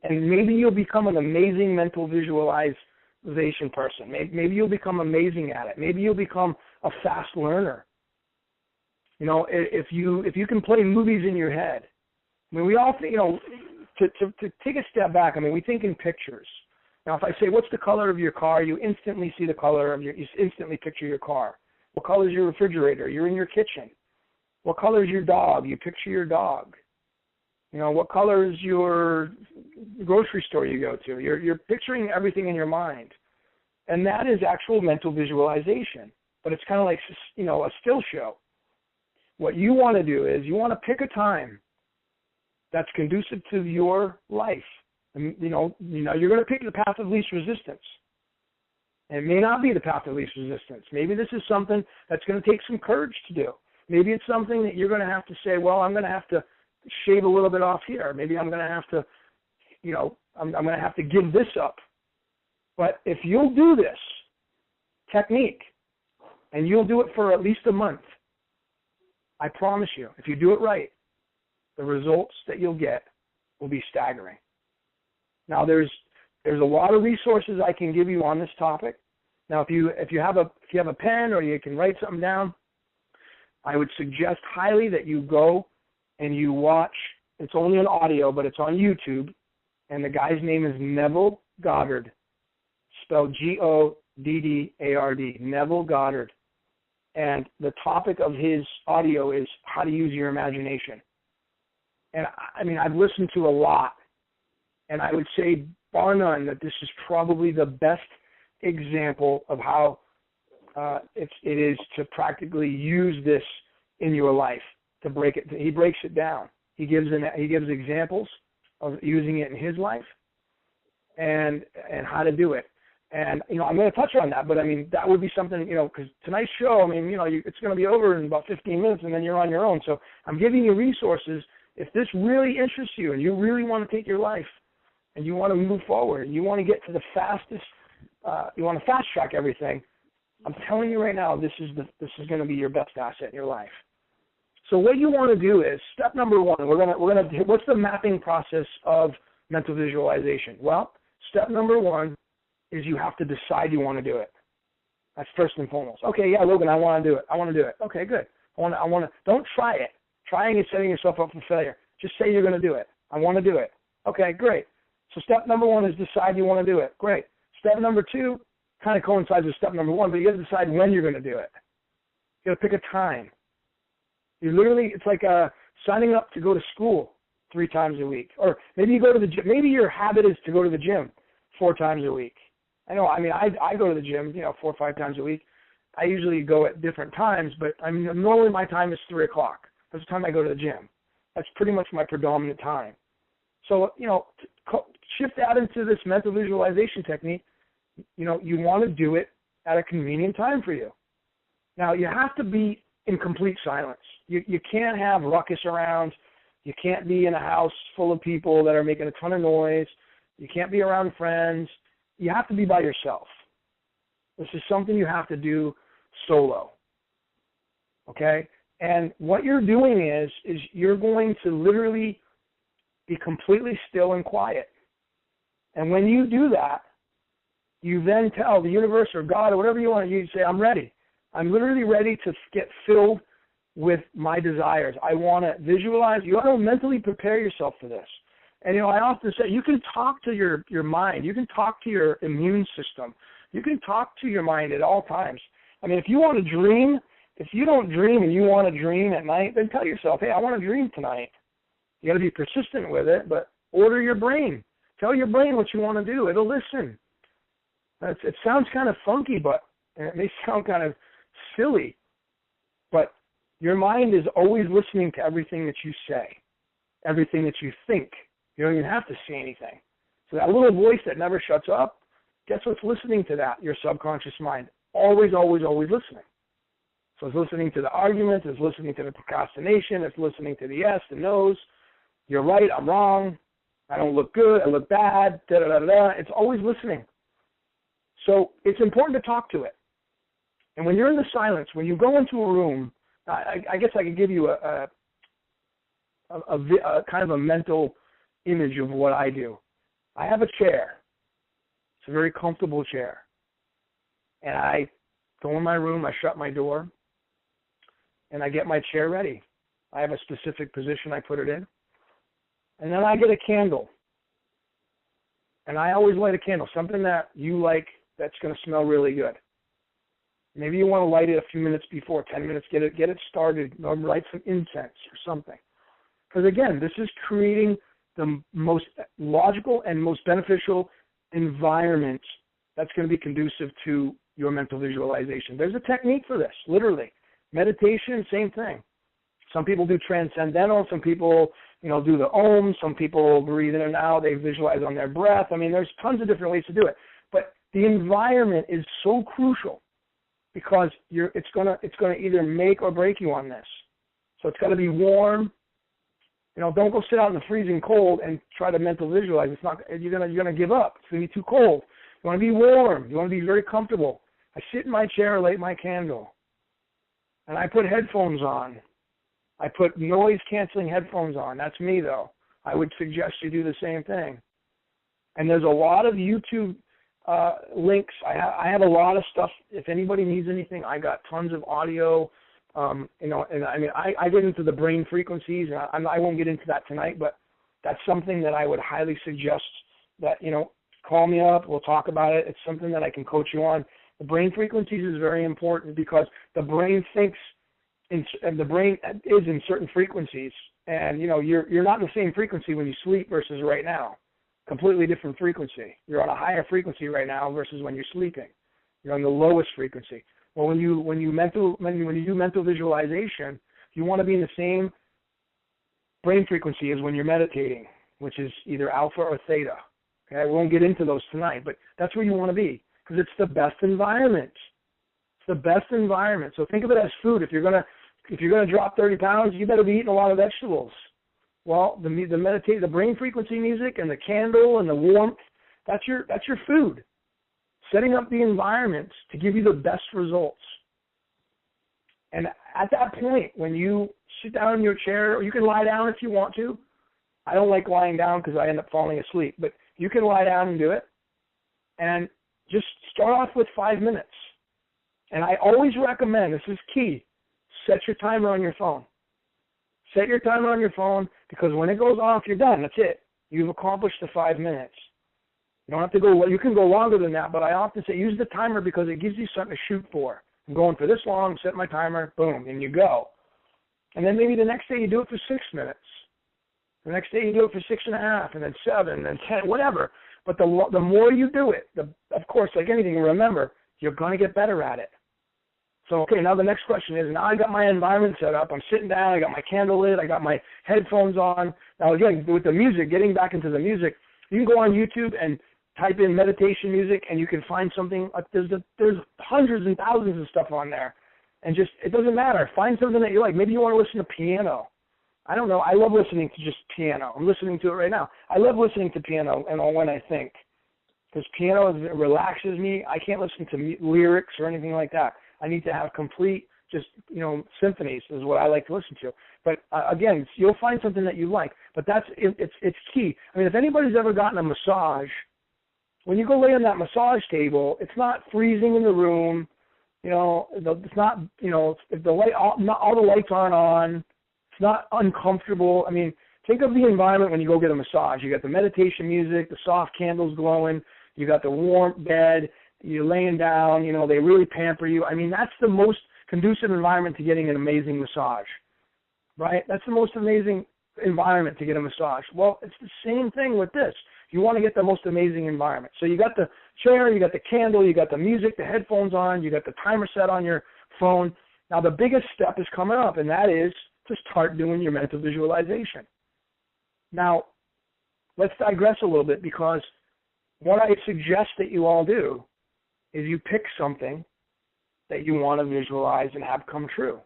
And maybe you'll become an amazing mental visualization person. Maybe you'll become amazing at it. Maybe you'll become a fast learner. If you can play movies in your head. I mean, we all think, to take a step back. I mean, we think in pictures. Now, if I say, what's the color of your car, you instantly see the color of you instantly picture your car. What color is your refrigerator? You're in your kitchen. What color is your dog? You picture your dog. You know, what color is your grocery store you go to? You're picturing everything in your mind. And that is actual mental visualization. But it's kind of like, you know, a still show. What you want to do is you want to pick a time that's conducive to your life. And, you know, you're going to pick the path of least resistance. And it may not be the path of least resistance. Maybe this is something that's going to take some courage to do. Maybe it's something that you're going to have to say, well, I'm going to have to shave a little bit off here. Maybe I'm going to have to, you know, I'm going to have to give this up. But if you'll do this technique, and you'll do it for at least a month, I promise you, if you do it right, the results that you'll get will be staggering. Now, there's a lot of resources I can give you on this topic. Now, if you have a pen or you can write something down, I would suggest highly that you go and you watch. It's only an audio, but it's on YouTube, and the guy's name is Neville Goddard, spelled Goddard, Neville Goddard. And the topic of his audio is how to use your imagination. And I mean, I've listened to a lot, and I would say, bar none, that this is probably the best example of how it is to practically use this in your life, to break it. He breaks it down. He gives examples of using it in his life and how to do it. And, you know, I'm going to touch on that, but, I mean, that would be something, you know, because tonight's show, I mean, you know, it's going to be over in about 15 minutes, and then you're on your own. So I'm giving you resources. If this really interests you and you really want to take your life and you want to move forward and you want to get to the fastest, you want to fast track everything, I'm telling you right now, this is going to be your best asset in your life. So what you want to do is, step number one, what's the mapping process of mental visualization? Well, step number one is you have to decide you want to do it. That's first and foremost. Okay, yeah, Logan, I want to do it. I want to do it. Okay, good. I want to. Don't try it. Trying is setting yourself up for failure. Just say you're going to do it. I want to do it. Okay, great. So step number one is decide you want to do it. Great. Step number two kind of coincides with step number one, but you got to decide when you're going to do it. You got to pick a time. It's like signing up to go to school 3 times a week, or maybe you go to the gym. Maybe your habit is to go to the gym 4 times a week. I know. I mean, I go to the gym, 4 or 5 times a week. I usually go at different times, but I mean, normally my time is 3 o'clock. That's the time I go to the gym. That's pretty much my predominant time. So, shift that into this mental visualization technique. You want to do it at a convenient time for you. Now, you have to be in complete silence. You can't have ruckus around. You can't be in a house full of people that are making a ton of noise. You can't be around friends. You have to be by yourself. This is something you have to do solo. Okay? And what you're doing is you're going to literally be completely still and quiet. And when you do that, you then tell the universe or God or whatever you want to use, say, I'm ready. I'm literally ready to get filled with my desires. I want to visualize. You want to mentally prepare yourself for this. And, I often say you can talk to your mind. You can talk to your immune system. You can talk to your mind at all times. I mean, if you want to dream, if you don't dream and you want to dream at night, then tell yourself, hey, I want to dream tonight. You got to be persistent with it, but order your brain. Tell your brain what you want to do. It'll listen. It sounds kind of funky, but it may sound kind of silly, but your mind is always listening to everything that you say, everything that you think. You don't even have to say anything. So that little voice that never shuts up, guess what's listening to that? Your subconscious mind. Always, always, always listening. So it's listening to the arguments, it's listening to the procrastination, it's listening to the yes, the no's. You're right, I'm wrong, I don't look good, I look bad, da-da-da-da. It's always listening. So it's important to talk to it. And when you're in the silence, when you go into a room, I guess I could give you a kind of a mental image of what I do. I have a chair. It's a very comfortable chair. And I go in my room, I shut my door, and I get my chair ready. I have a specific position I put it in. And then I get a candle. And I always light a candle, something that you like that's going to smell really good. Maybe you want to light it a few minutes before, 10 minutes, get it started, light some incense or something. Because again, this is creating the most logical and most beneficial environment that's going to be conducive to your mental visualization. There's a technique for this, literally. Meditation, same thing. Some people do transcendental, some people, do the Om, some people breathe in and out, they visualize on their breath. I mean, there's tons of different ways to do it. But the environment is so crucial because it's gonna either make or break you on this. So it's got to be warm. Don't go sit out in the freezing cold and try to mental visualize. It's not. You're gonna give up. It's gonna be too cold. You want to be warm. You want to be very comfortable. I sit in my chair, light my candle, and I put headphones on. I put noise-canceling headphones on. That's me, though. I would suggest you do the same thing. And there's a lot of YouTube links. I have a lot of stuff. If anybody needs anything, I got tons of audio. And I mean, I get into the brain frequencies, and I won't get into that tonight, but that's something that I would highly suggest that, call me up. We'll talk about it. It's something that I can coach you on. The brain frequencies is very important because the brain thinks, and the brain is in certain frequencies, and you're not in the same frequency when you sleep versus right now. Completely different frequency. You're on a higher frequency right now versus when you're sleeping. You're on the lowest frequency. Well, when you do mental visualization, you want to be in the same brain frequency as when you're meditating, which is either alpha or theta. Okay, I won't get into those tonight, but that's where you want to be because it's the best environment. It's the best environment. So think of it as food. If you're gonna drop 30 pounds, you better be eating a lot of vegetables. Well, the brain frequency music and the candle and the warmth, that's your food. Setting up the environment to give you the best results. And at that point, when you sit down in your chair, or you can lie down if you want to. I don't like lying down because I end up falling asleep, but you can lie down and do it. And just start off with 5 minutes. And I always recommend, this is key, set your timer on your phone. Set your timer on your phone because when it goes off, you're done. That's it. You've accomplished the 5 minutes. You don't have to go, you can go longer than that, but I often say use the timer because it gives you something to shoot for. I'm going for this long, set my timer, boom, and you go. And then maybe the next day you do it for 6 minutes. The next day you do it for 6.5, and then 7, and then 10, whatever. But the more you do it, of course, like anything, remember, you're going to get better at it. So, okay, now the next question is, now I got my environment set up. I'm sitting down. I got my candle lit. I got my headphones on. Now, again, with the music, getting back into the music, you can go on YouTube and type in meditation music, and you can find something. There's hundreds and thousands of stuff on there. And just, it doesn't matter. Find something that you like. Maybe you want to listen to piano. I don't know. I love listening to just piano. I'm listening to it right now. I love listening to piano and when I think. Because piano relaxes me. I can't listen to lyrics or anything like that. I need to have complete, symphonies is what I like to listen to. But again, you'll find something that you like. But it's key. I mean, if anybody's ever gotten a massage, when you go lay on that massage table, it's not freezing in the room. It's not, if not all the lights aren't on, it's not uncomfortable. I mean, think of the environment when you go get a massage. You got the meditation music, the soft candles glowing, you got the warm bed, you're laying down, they really pamper you. I mean, that's the most conducive environment to getting an amazing massage, right? That's the most amazing environment to get a massage. Well, it's the same thing with this. You want to get the most amazing environment. So you got the chair, you got the candle, you got the music, the headphones on, you got the timer set on your phone. Now the biggest step is coming up, and that is to start doing your mental visualization. Now, let's digress a little bit because what I suggest that you all do is you pick something that you want to visualize and have come true.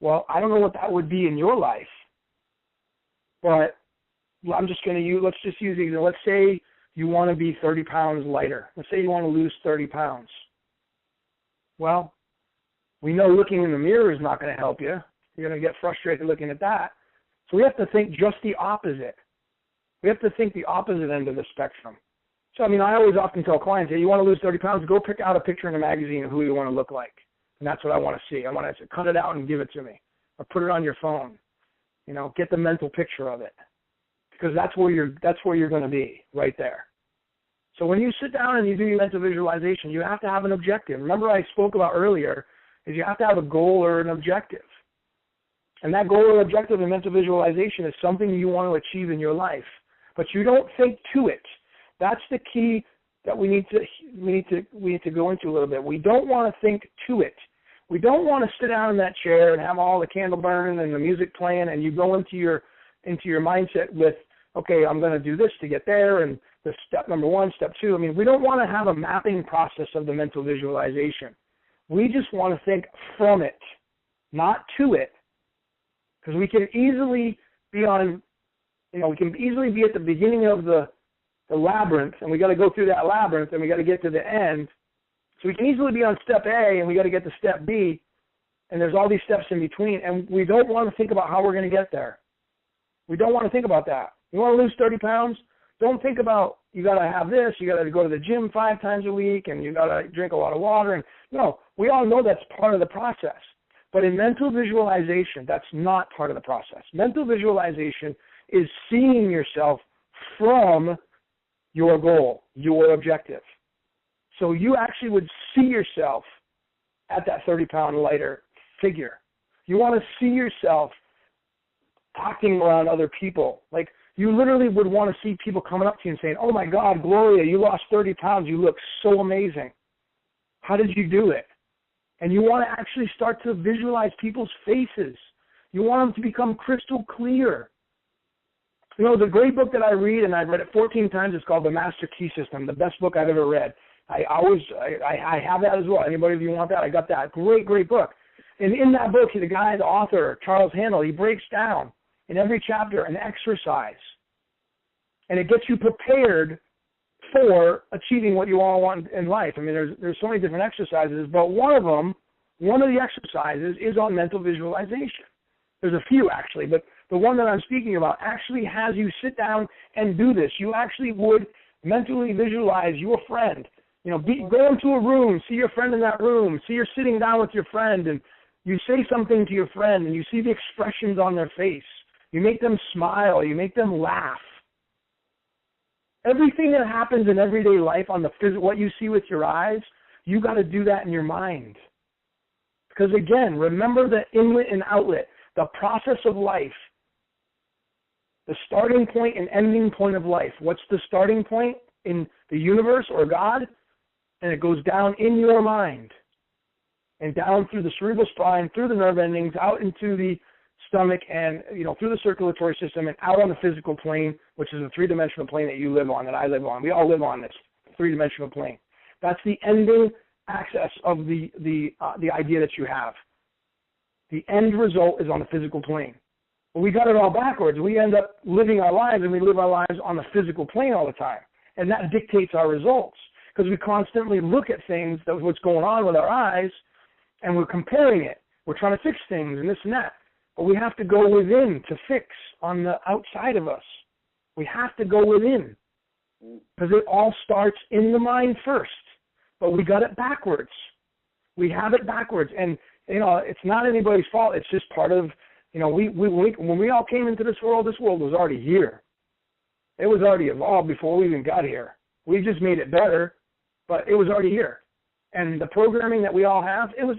Well, I don't know what that would be in your life, but I'm just going to let's just use it. Let's say you want to be 30 pounds lighter. Let's say you want to lose 30 pounds. Well, we know looking in the mirror is not going to help you. You're going to get frustrated looking at that. So we have to think just the opposite. We have to think the opposite end of the spectrum. So, I always often tell clients, hey, you want to lose 30 pounds, go pick out a picture in a magazine of who you want to look like. And that's what I want to see. I want to cut it out and give it to me. Or put it on your phone. Get the mental picture of it. Because that's where you're going to be, right there. So when you sit down and you do your mental visualization, you have to have an objective. Remember I spoke about earlier is you have to have a goal or an objective. And that goal or objective in mental visualization is something you want to achieve in your life. But you don't think to it. That's the key that we need to go into a little bit. We don't want to think to it. We don't want to sit down in that chair and have all the candle burning and the music playing, and you go into your mindset with, okay, I'm going to do this to get there, and the step number 1, step 2. I mean, we don't want to have a mapping process of the mental visualization. We just want to think from it, not to it, because we can easily be on, we can easily be at the beginning of the labyrinth, and we got to go through that labyrinth, and we got to get to the end. So we can easily be on step A, and we got to get to step B, and there's all these steps in between, and we don't want to think about how we're going to get there. We don't want to think about that. You want to lose 30 pounds? Don't think about you got to have this, you got to go to the gym 5 times a week, and you got to drink a lot of water. And no, we all know that's part of the process. But in mental visualization, that's not part of the process. Mental visualization is seeing yourself from your goal, your objective. So you actually would see yourself at that 30-pound lighter figure. You want to see yourself acting around other people. Like, you literally would want to see people coming up to you and saying, oh my God, Gloria, you lost 30 pounds. You look so amazing. How did you do it? And you want to actually start to visualize people's faces. You want them to become crystal clear. The great book that I read, and I've read it 14 times, is called The Master Key System, the best book I've ever read. I have that as well. Anybody of you want that? I got that. Great book. And in that book, the guy, the author, Charles Handel, he breaks down in every chapter an exercise. And it gets you prepared for achieving what you all want in life. I mean, there's so many different exercises, but one of the exercises is on mental visualization. There's a few, actually, but the one that I'm speaking about actually has you sit down and do this. You actually would mentally visualize your friend. Go into a room, see your friend in that room, see you're sitting down with your friend, and you say something to your friend, and you see the expressions on their face. You make them smile. You make them laugh. Everything that happens in everyday life on what you see with your eyes, you got to do that in your mind. Because again, remember the inlet and outlet, the process of life, the starting point and ending point of life. What's the starting point in the universe or God? And it goes down in your mind and down through the cerebral spine, through the nerve endings, out into the stomach, and through the circulatory system, and out on the physical plane, which is a 3-dimensional plane that you live on, that I live on. We all live on this 3-dimensional plane. That's the ending access of the idea that you have. The end result is on the physical plane. Well, we got it all backwards. We end up living our lives, and we live our lives on the physical plane all the time, and that dictates our results because we constantly look at things, what's going on with our eyes, and we're comparing it. We're trying to fix things and this and that. But we have to go within to fix on the outside of us. We have to go within because it all starts in the mind first. But we got it backwards. We have it backwards. And, it's not anybody's fault. It's just part of, when we all came into this world was already here. It was already evolved before we even got here. We just made it better, but it was already here. And the programming that we all have, it was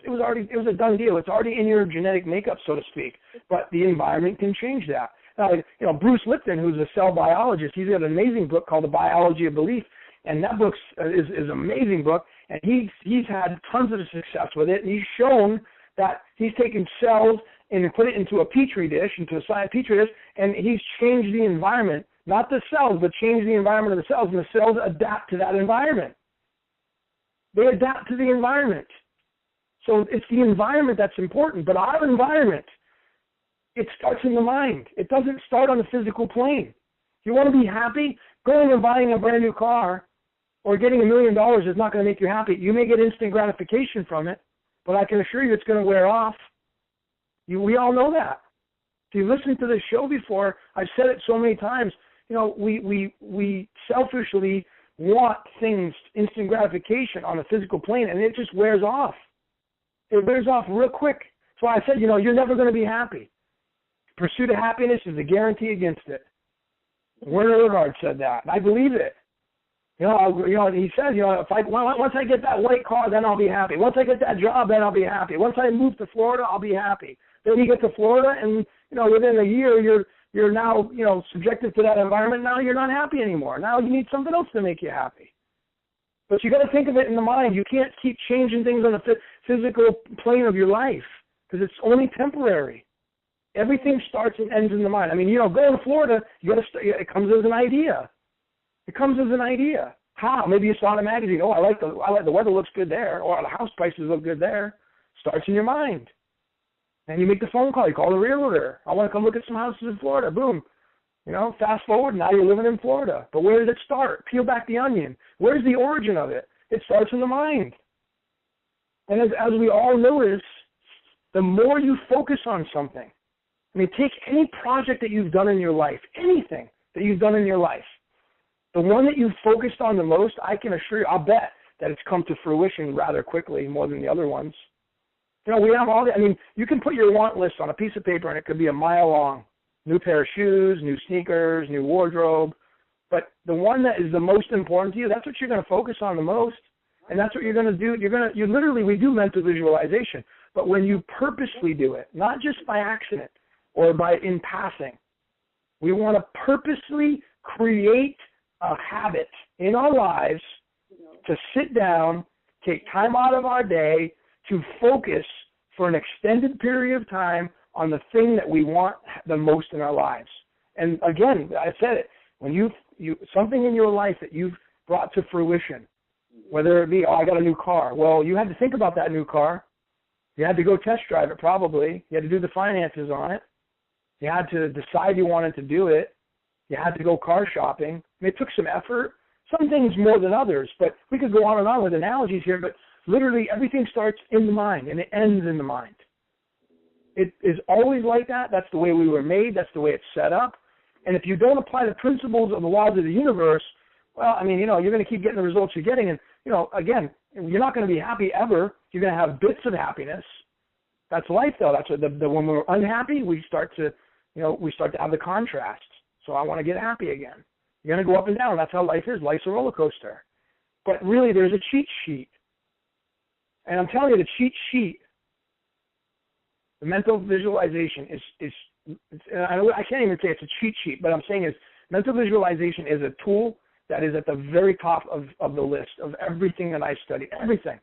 a done deal. It's already in your genetic makeup, so to speak. But the environment can change that. Now, Bruce Lipton, who's a cell biologist, he's got an amazing book called The Biology of Belief, and that book is an amazing book. And he's had tons of success with it. And he's shown that he's taken cells and put it into a petri dish, into a science petri dish, and he's changed the environment, not the cells, but changed the environment of the cells, and the cells adapt to that environment. They adapt to the environment. So it's the environment that's important. But our environment, it starts in the mind. It doesn't start on the physical plane. If you want to be happy, going and buying a brand new car or getting $1 million is not going to make you happy. You may get instant gratification from it, but I can assure you it's going to wear off. We all know that. If you listened to this show before, I've said it so many times, we selfishly want things, instant gratification on the physical plane, and it just wears off. It wears off real quick. So I said, you're never going to be happy. Pursuit of happiness is a guarantee against it. Werner Erhard said that. I believe it. He says, once I get that white car, then I'll be happy. Once I get that job, then I'll be happy. Once I move to Florida, I'll be happy. Then you get to Florida, and within a year, you're now subjected to that environment. Now you're not happy anymore. Now you need something else to make you happy. But you got to think of it in the mind. You can't keep changing things on the physical plane of your life because it's only temporary. Everything starts and ends in the mind. I mean, going to Florida, it comes as an idea. It comes as an idea. How? Maybe you saw in a magazine. Oh, I like the weather looks good there, or the house prices look good there. Starts in your mind. And you make the phone call. You call the realtor. I want to come look at some houses in Florida. Boom. Fast forward, now you're living in Florida. But where did it start? Peel back the onion. Where's the origin of it? It starts in the mind. And as we all notice, the more you focus on something, take any project that you've done in your life, anything that you've done in your life, the one that you've focused on the most, I can assure you, I'll bet that it's come to fruition rather quickly, more than the other ones. We have all you can put your want list on a piece of paper and it could be a mile long. New pair of shoes, new sneakers, new wardrobe. But the one that is the most important to you, that's what you're going to focus on the most. And that's what you're going to do. We do mental visualization. But when you purposely do it, not just by accident or in passing, we want to purposely create a habit in our lives to sit down, take time out of our day to focus for an extended period of time on the thing that we want the most in our lives. And again, I said it, when you something in your life that you've brought to fruition, whether it be, I got a new car. Well, you had to think about that new car. You had to go test drive it probably. You had to do the finances on it. You had to decide you wanted to do it. You had to go car shopping. It took some effort. Some things more than others, but we could go on and on with analogies here, but literally everything starts in the mind and it ends in the mind. It is always like that. That's the way we were made. That's the way it's set up. And if you don't apply the principles of the laws of the universe, well, you're going to keep getting the results you're getting. And, again, you're not going to be happy ever. You're going to have bits of happiness. That's life, though. That's what when we're unhappy, we start to have the contrast. So I want to get happy again. You're going to go up and down. That's how life is. Life's a roller coaster. But really, there's a cheat sheet. And I'm telling you, the cheat sheet, the mental visualization I can't even say it's a cheat sheet, but I'm saying is mental visualization is a tool that is at the very top of the list of everything that I study, everything.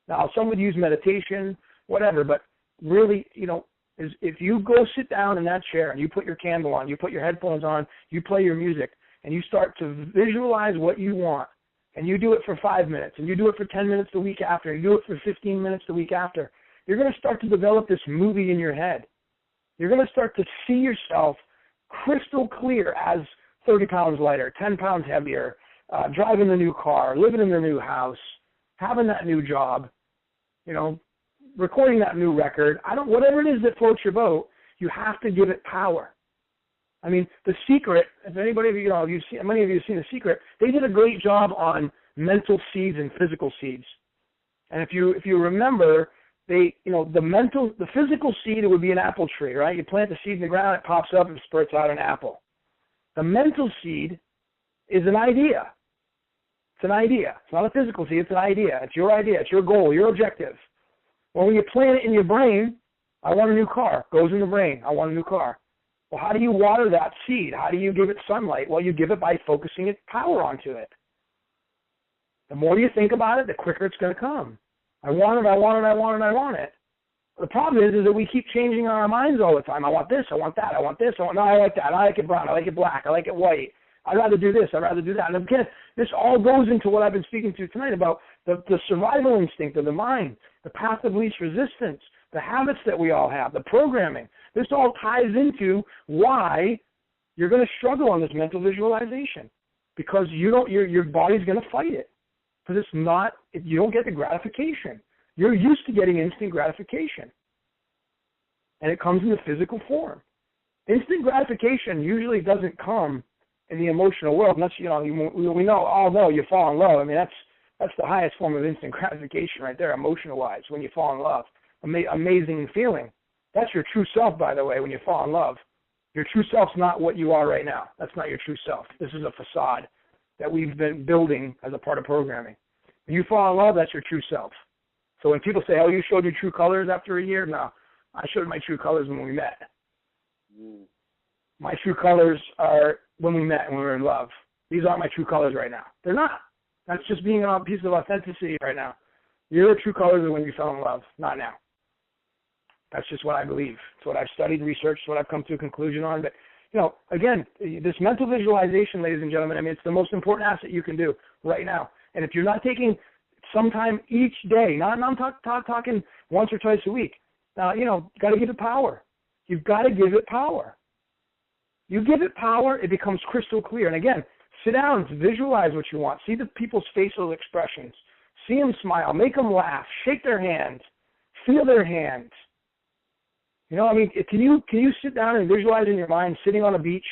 Now, some would use meditation, whatever, but really, if you go sit down in that chair and you put your candle on, you put your headphones on, you play your music, and you start to visualize what you want, and you do it for 5 minutes, and you do it for 10 minutes the week after, and you do it for 15 minutes the week after, you're going to start to develop this movie in your head. You're going to start to see yourself crystal clear as 30 pounds lighter, 10 pounds heavier, driving the new car, living in the new house, having that new job, recording that new record. Whatever it is that floats your boat, you have to give it power. The Secret, if anybody of many of you have seen The Secret, they did a great job on mental seeds and physical seeds. And if you remember, the physical seed, it would be an apple tree, right? You plant the seed in the ground, it pops up and spurts out an apple. The mental seed is an idea. It's an idea. It's not a physical seed, it's an idea. It's your idea, it's your goal, your objective. Well, when you plant it in your brain, I want a new car, goes in the brain, I want a new car. Well, how do you water that seed? How do you give it sunlight? Well, you give it by focusing its power onto it. The more you think about it, the quicker it's going to come. I want it, I want it, I want it, I want it. The problem is that we keep changing our minds all the time. I want this, I want that, I want this, no, I like that, I like it brown, I like it black, I like it white. I'd rather do this, I'd rather do that. And again, this all goes into what I've been speaking to tonight about the survival instinct of the mind, the path of least resistance, the habits that we all have, the programming. This all ties into why you're going to struggle on this mental visualization, because your body's going to fight it. Because you don't get the gratification. You're used to getting instant gratification. And it comes in the physical form. Instant gratification usually doesn't come in the emotional world unless, we know, oh no, you fall in love. That's the highest form of instant gratification right there, emotional-wise, when you fall in love. Amazing feeling. That's your true self, by the way, when you fall in love. Your true self's not what you are right now. That's not your true self. This is a facade. that we've been building as a part of programming. When you fall in love, that's your true self. So when people say, oh, you showed your true colors after a year, no, I showed my true colors when we met. My true colors are when we met and we were in love. These aren't my true colors right now. They're not. That's just being a piece of authenticity right now. Your true colors are when you fell in love, not now. That's just what I believe. It's what I've studied, researched, it's what I've come to a conclusion on. But, again, this mental visualization, ladies and gentlemen, I mean, it's the most important asset you can do right now. And if you're not taking some time each day, I'm talking once or twice a week, got to give it power. You've got to give it power. You give it power, it becomes crystal clear. And again, sit down, visualize what you want. See the people's facial expressions. See them smile, make them laugh, shake their hands, feel their hands. Can you sit down and visualize in your mind sitting on a beach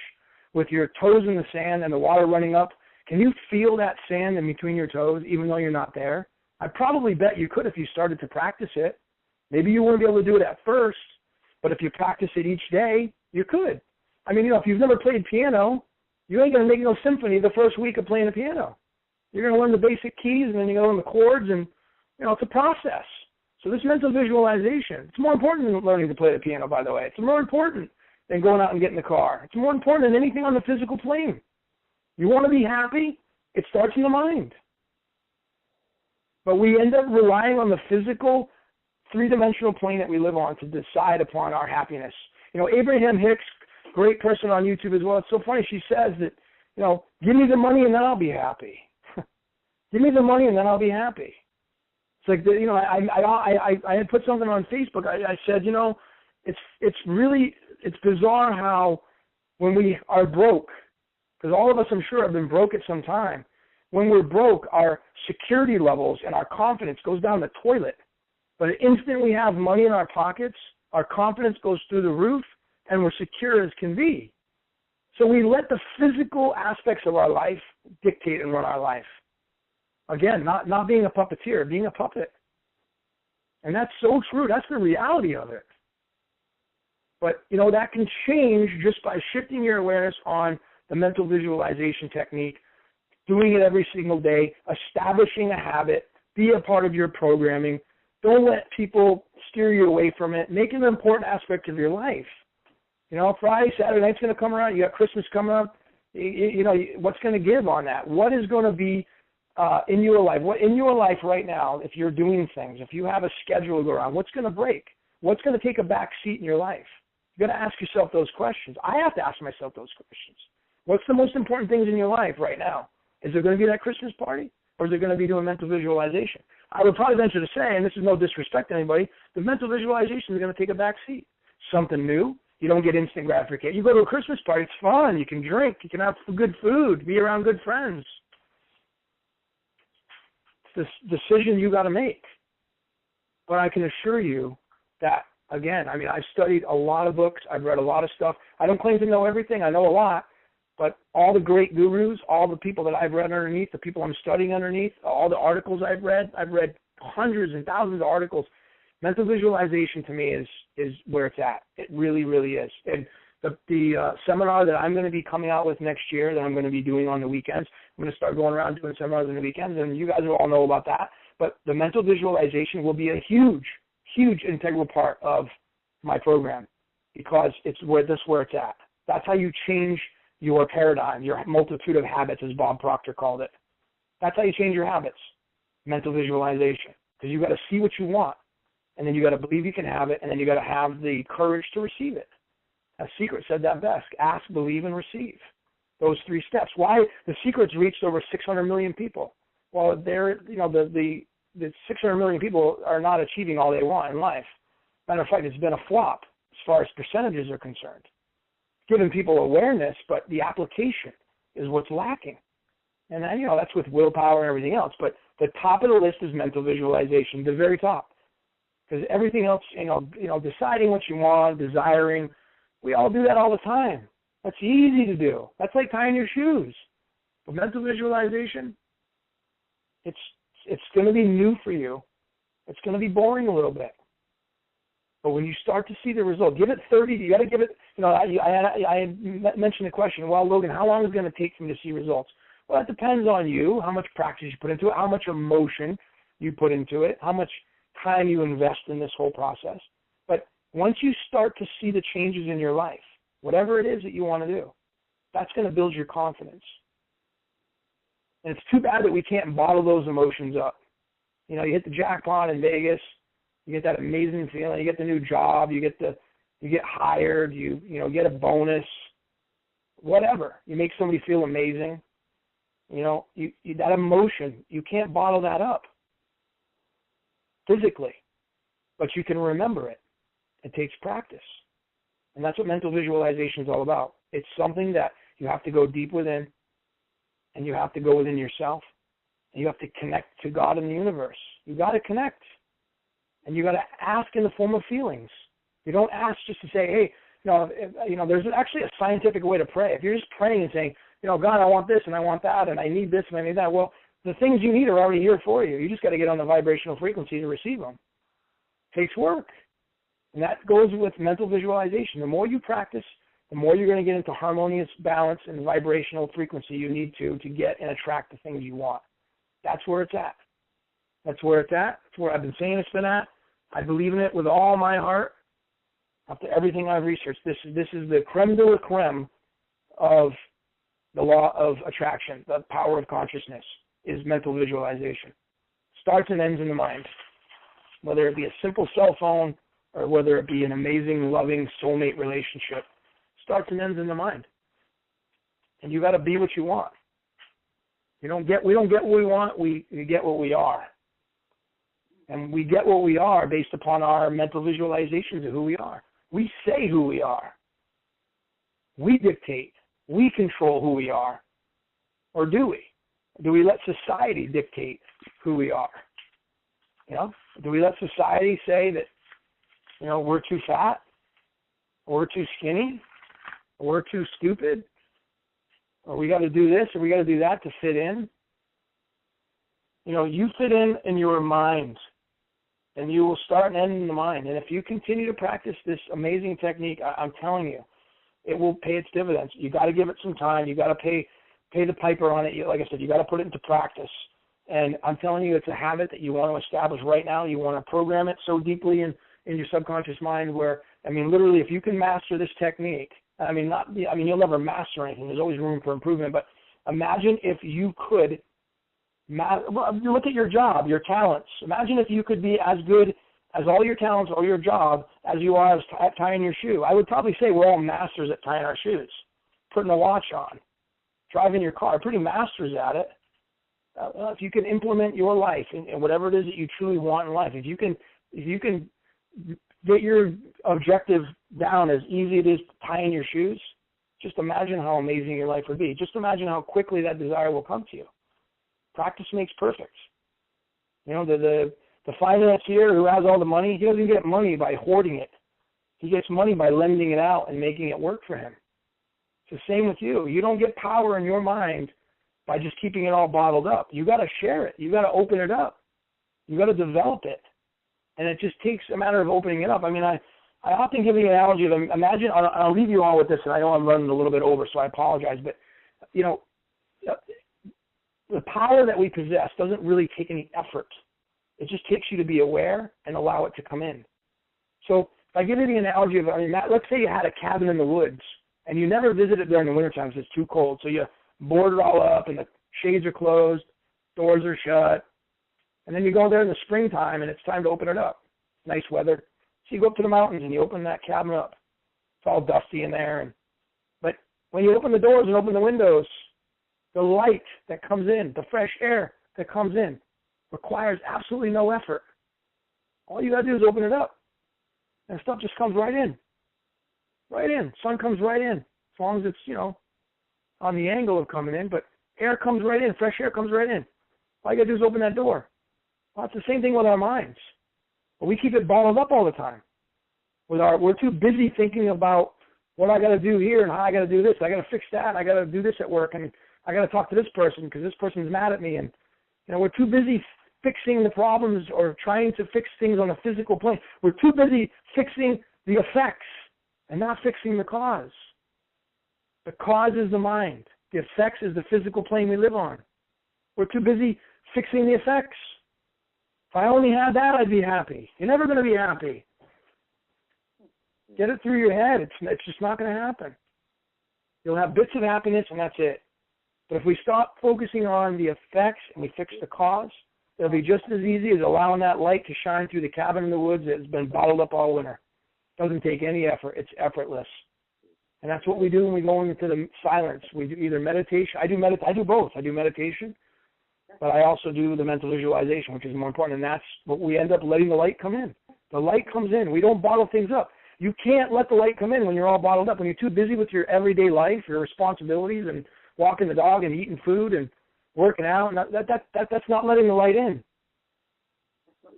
with your toes in the sand and the water running up? Can you feel that sand in between your toes even though you're not there? I probably bet you could if you started to practice it. Maybe you wouldn't be able to do it at first, but if you practice it each day, you could. If you've never played piano, you ain't going to make no symphony the first week of playing the piano. You're going to learn the basic keys, and then you're going to learn the chords, and, it's a process. So this mental visualization, it's more important than learning to play the piano, by the way. It's more important than going out and getting the car. It's more important than anything on the physical plane. You want to be happy? It starts in the mind. But we end up relying on the physical, three-dimensional plane that we live on to decide upon our happiness. Abraham Hicks, great person on YouTube as well. It's so funny. She says that, give me the money and then I'll be happy. Give me the money and then I'll be happy. It's like, I had put something on Facebook. I said, it's bizarre how when we are broke, because all of us, I'm sure, have been broke at some time. When we're broke, our security levels and our confidence goes down the toilet. But the instant we have money in our pockets, our confidence goes through the roof, and we're secure as can be. So we let the physical aspects of our life dictate and run our life. Again, not being a puppeteer, being a puppet. And that's so true. That's the reality of it. But, that can change just by shifting your awareness on the mental visualization technique, doing it every single day, establishing a habit, be a part of your programming. Don't let people steer you away from it. Make it an important aspect of your life. Friday, Saturday night's going to come around. You got Christmas coming up. What's going to give on that? What is going to be in your life? What in your life right now, if you're doing things, if you have a schedule to go around, what's going to break? What's going to take a back seat in your life? You've got to ask yourself those questions. I have to ask myself those questions. What's the most important things in your life right now? Is there going to be that Christmas party, or is it going to be doing mental visualization? I would probably venture to say, and this is no disrespect to anybody, the mental visualization is going to take a back seat. Something new. You don't get instant gratification. You go to a Christmas party, it's fun. You can drink. You can have good food. Be around good friends. It's this decision you got to make. But I can assure you that, again, I've studied a lot of books. I've read a lot of stuff. I don't claim to know everything. I know a lot. But all the great gurus, all the people that I've read underneath, the people I'm studying underneath, all the articles I've read hundreds and thousands of articles. Mental visualization to me is where it's at. It really, really is. And the seminar that I'm going to be coming out with next year that I'm going to be doing on the weekends, I'm going to start going around doing seminars on the weekends, and you guys will all know about that. But the mental visualization will be a huge, huge integral part of my program because it's where it's at. That's how you change your paradigm, your multitude of habits, as Bob Proctor called it. That's how you change your habits, mental visualization. Because you've got to see what you want, and then you've got to believe you can have it, and then you've got to have the courage to receive it. A Secret said that best. Ask, believe, and receive. Those three steps. Why? The Secret's reached over 600 million people. Well, the 600 million people are not achieving all they want in life. Matter of fact, it's been a flop as far as percentages are concerned. Giving people awareness, but the application is what's lacking. And that's with willpower and everything else. But the top of the list is mental visualization, the very top. Because everything else, deciding what you want, desiring, we all do that all the time. That's easy to do. That's like tying your shoes. But mental visualization, it's going to be new for you. It's going to be boring a little bit. But when you start to see the result, give it 30. You got to give it. I had mentioned the question. Well, Logan, how long is it going to take for me to see results? Well, it depends on you, how much practice you put into it, how much emotion you put into it, how much time you invest in this whole process. But once you start to see the changes in your life, whatever it is that you want to do, that's going to build your confidence. And it's too bad that we can't bottle those emotions up. You know, you hit the jackpot in Vegas, you get that amazing feeling, you get the new job, you get hired, you get a bonus, whatever. You make somebody feel amazing. You know, that emotion, you can't bottle that up physically, but you can remember it. It takes practice. And that's what mental visualization is all about. It's something that you have to go deep within, and you have to go within yourself, and you have to connect to God and the universe. You got to connect, and you got to ask in the form of feelings. You don't ask just to say, hey, there's actually a scientific way to pray. If you're just praying and saying, God, I want this and I want that and I need this and I need that, well, the things you need are already here for you. You just got to get on the vibrational frequency to receive them. It takes work. And that goes with mental visualization. The more you practice, the more you're going to get into harmonious balance and vibrational frequency you need to get and attract the things you want. That's where it's at. That's where it's at. That's where I've been saying it's been at. I believe in it with all my heart. After everything I've researched, this is the creme de la creme of the law of attraction, the power of consciousness, is mental visualization. Starts and ends in the mind. Whether it be a simple cell phone or whether it be an amazing, loving soulmate relationship, starts and ends in the mind. And you got to be what you want. We don't get what we want, we get what we are. And we get what we are based upon our mental visualizations of who we are. We say who we are. We dictate. We control who we are. Or do we? Do we let society dictate who we are? Do we let society say that, we're too fat, or we're too skinny, or we're too stupid, or we got to do this, or we got to do that to fit in? You fit in your mind, and you will start and end in the mind. And if you continue to practice this amazing technique, I'm telling you, it will pay its dividends. You got to give it some time. You got to pay the piper on it. Like I said, you got to put it into practice. And I'm telling you, it's a habit that you want to establish right now. You want to program it so deeply in your subconscious mind where, literally, if you can master this technique, you'll never master anything. There's always room for improvement. But imagine if you could look at your job, your talents. Imagine if you could be as good as all your talents or your job as you are at tying your shoe. I would probably say we're all masters at tying our shoes, putting a watch on, driving your car, pretty masters at it. If you can implement your life and whatever it is that you truly want in life, if you can get your objective down as easy as it is tying your shoes, just imagine how amazing your life would be. Just imagine how quickly that desire will come to you. Practice makes perfect. The financier who has all the money, he doesn't get money by hoarding it. He gets money by lending it out and making it work for him. It's the same with you. You don't get power in your mind by just keeping it all bottled up. You got to share it. You got to open it up. You got to develop it. And it just takes a matter of opening it up. I often give the analogy of, imagine, I'll leave you all with this, and I know I'm running a little bit over, so I apologize, but, the power that we possess doesn't really take any effort. It just takes you to be aware and allow it to come in. So if I give you the analogy of, let's say you had a cabin in the woods, and you never visit it during the wintertime because it's too cold, so you board it all up, and the shades are closed, doors are shut, and then you go there in the springtime, and it's time to open it up. Nice weather. So you go up to the mountains, and you open that cabin up. It's all dusty in there. But when you open the doors and open the windows, the light that comes in, the fresh air that comes in, requires absolutely no effort. All you got to do is open it up, and stuff just comes right in. Right in. Sun comes right in, as long as it's, on the angle of coming in, but air comes right in, fresh air comes right in. All you got to do is open that door. Well, it's the same thing with our minds. But we keep it bottled up all the time. We're too busy thinking about what I got to do here and how I got to do this. I got to fix that. I got to do this at work, and I got to talk to this person because this person's mad at me. And we're too busy fixing the problems or trying to fix things on a physical plane. We're too busy fixing the effects and not fixing the cause. The cause is the mind. The effects is the physical plane we live on. We're too busy fixing the effects. If I only had that, I'd be happy. You're never going to be happy. Get it through your head. It's just not going to happen. You'll have bits of happiness, and that's it. But if we stop focusing on the effects and we fix the cause, it'll be just as easy as allowing that light to shine through the cabin in the woods that has been bottled up all winter. It doesn't take any effort. It's effortless. And that's what we do when we go into the silence. We do either meditation. I do both. I do meditation, but I also do the mental visualization, which is more important. And that's what we end up letting the light come in. The light comes in. We don't bottle things up. You can't let the light come in when you're all bottled up. When you're too busy with your everyday life, your responsibilities, and walking the dog and eating food and working out, and that's not letting the light in.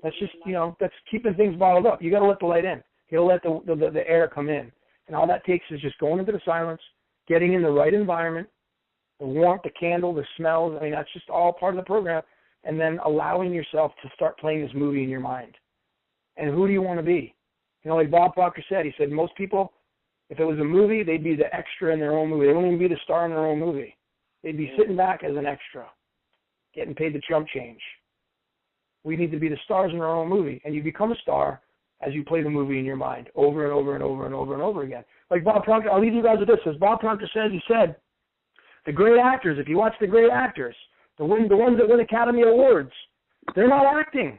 That's just, that's keeping things bottled up. You got to let the light in. You got to let the air come in. And all that takes is just going into the silence, getting in the right environment, the warmth, the candle, the smells. I mean, that's just all part of the program. And then allowing yourself to start playing this movie in your mind. And who do you want to be? Like Bob Proctor said, he said most people, if it was a movie, they'd be the extra in their own movie. They wouldn't even be the star in their own movie. They'd be sitting back as an extra, getting paid the chump change. We need to be the stars in our own movie. And you become a star as you play the movie in your mind over and over and over and over and over again. Like Bob Proctor, I'll leave you guys with this. As Bob Proctor says, he said, the great actors, if you watch the great actors, the ones that win Academy Awards, they're not acting.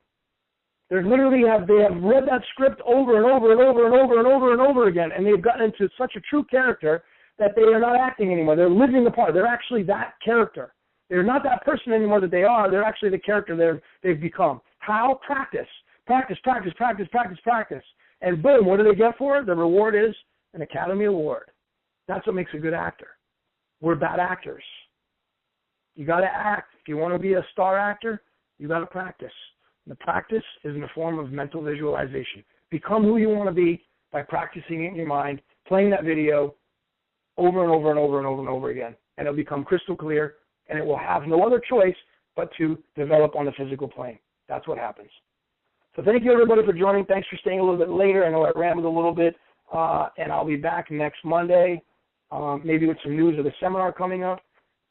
They literally have read that script over and over and over and over and over and over again, and they've gotten into such a true character that they are not acting anymore. They're living the part. They're actually that character. They're not that person anymore that they are. They're actually the character they've become. How? Practice. Practice, practice, practice, practice, practice. And boom, what do they get for it? The reward is an Academy Award. That's what makes a good actor. We're bad actors. You got to act. If you want to be a star actor, you got to practice. And the practice is in the form of mental visualization. Become who you want to be by practicing it in your mind, playing that video over and over and over and over and over again. And it'll become crystal clear, and it will have no other choice but to develop on the physical plane. That's what happens. So thank you, everybody, for joining. Thanks for staying a little bit later. I know I rambled a little bit, and I'll be back next Monday, maybe with some news of the seminar coming up.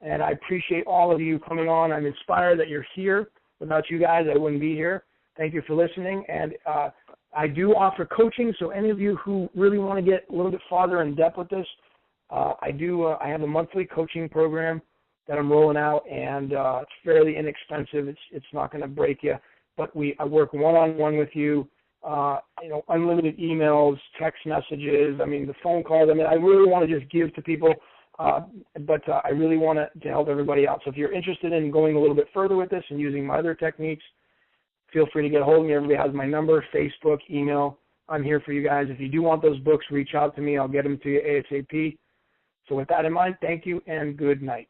And I appreciate all of you coming on. I'm inspired that you're here. Without you guys, I wouldn't be here. Thank you for listening. And I do offer coaching, so any of you who really want to get a little bit farther in depth with this, I have a monthly coaching program that I'm rolling out, and it's fairly inexpensive. It's not going to break you. But I work one-on-one with you, unlimited emails, text messages, the phone calls. I really want to just give to people, but I really want to help everybody out. So if you're interested in going a little bit further with this and using my other techniques, feel free to get a hold of me. Everybody has my number, Facebook, email. I'm here for you guys. If you do want those books, reach out to me. I'll get them to you ASAP. So with that in mind, thank you and good night.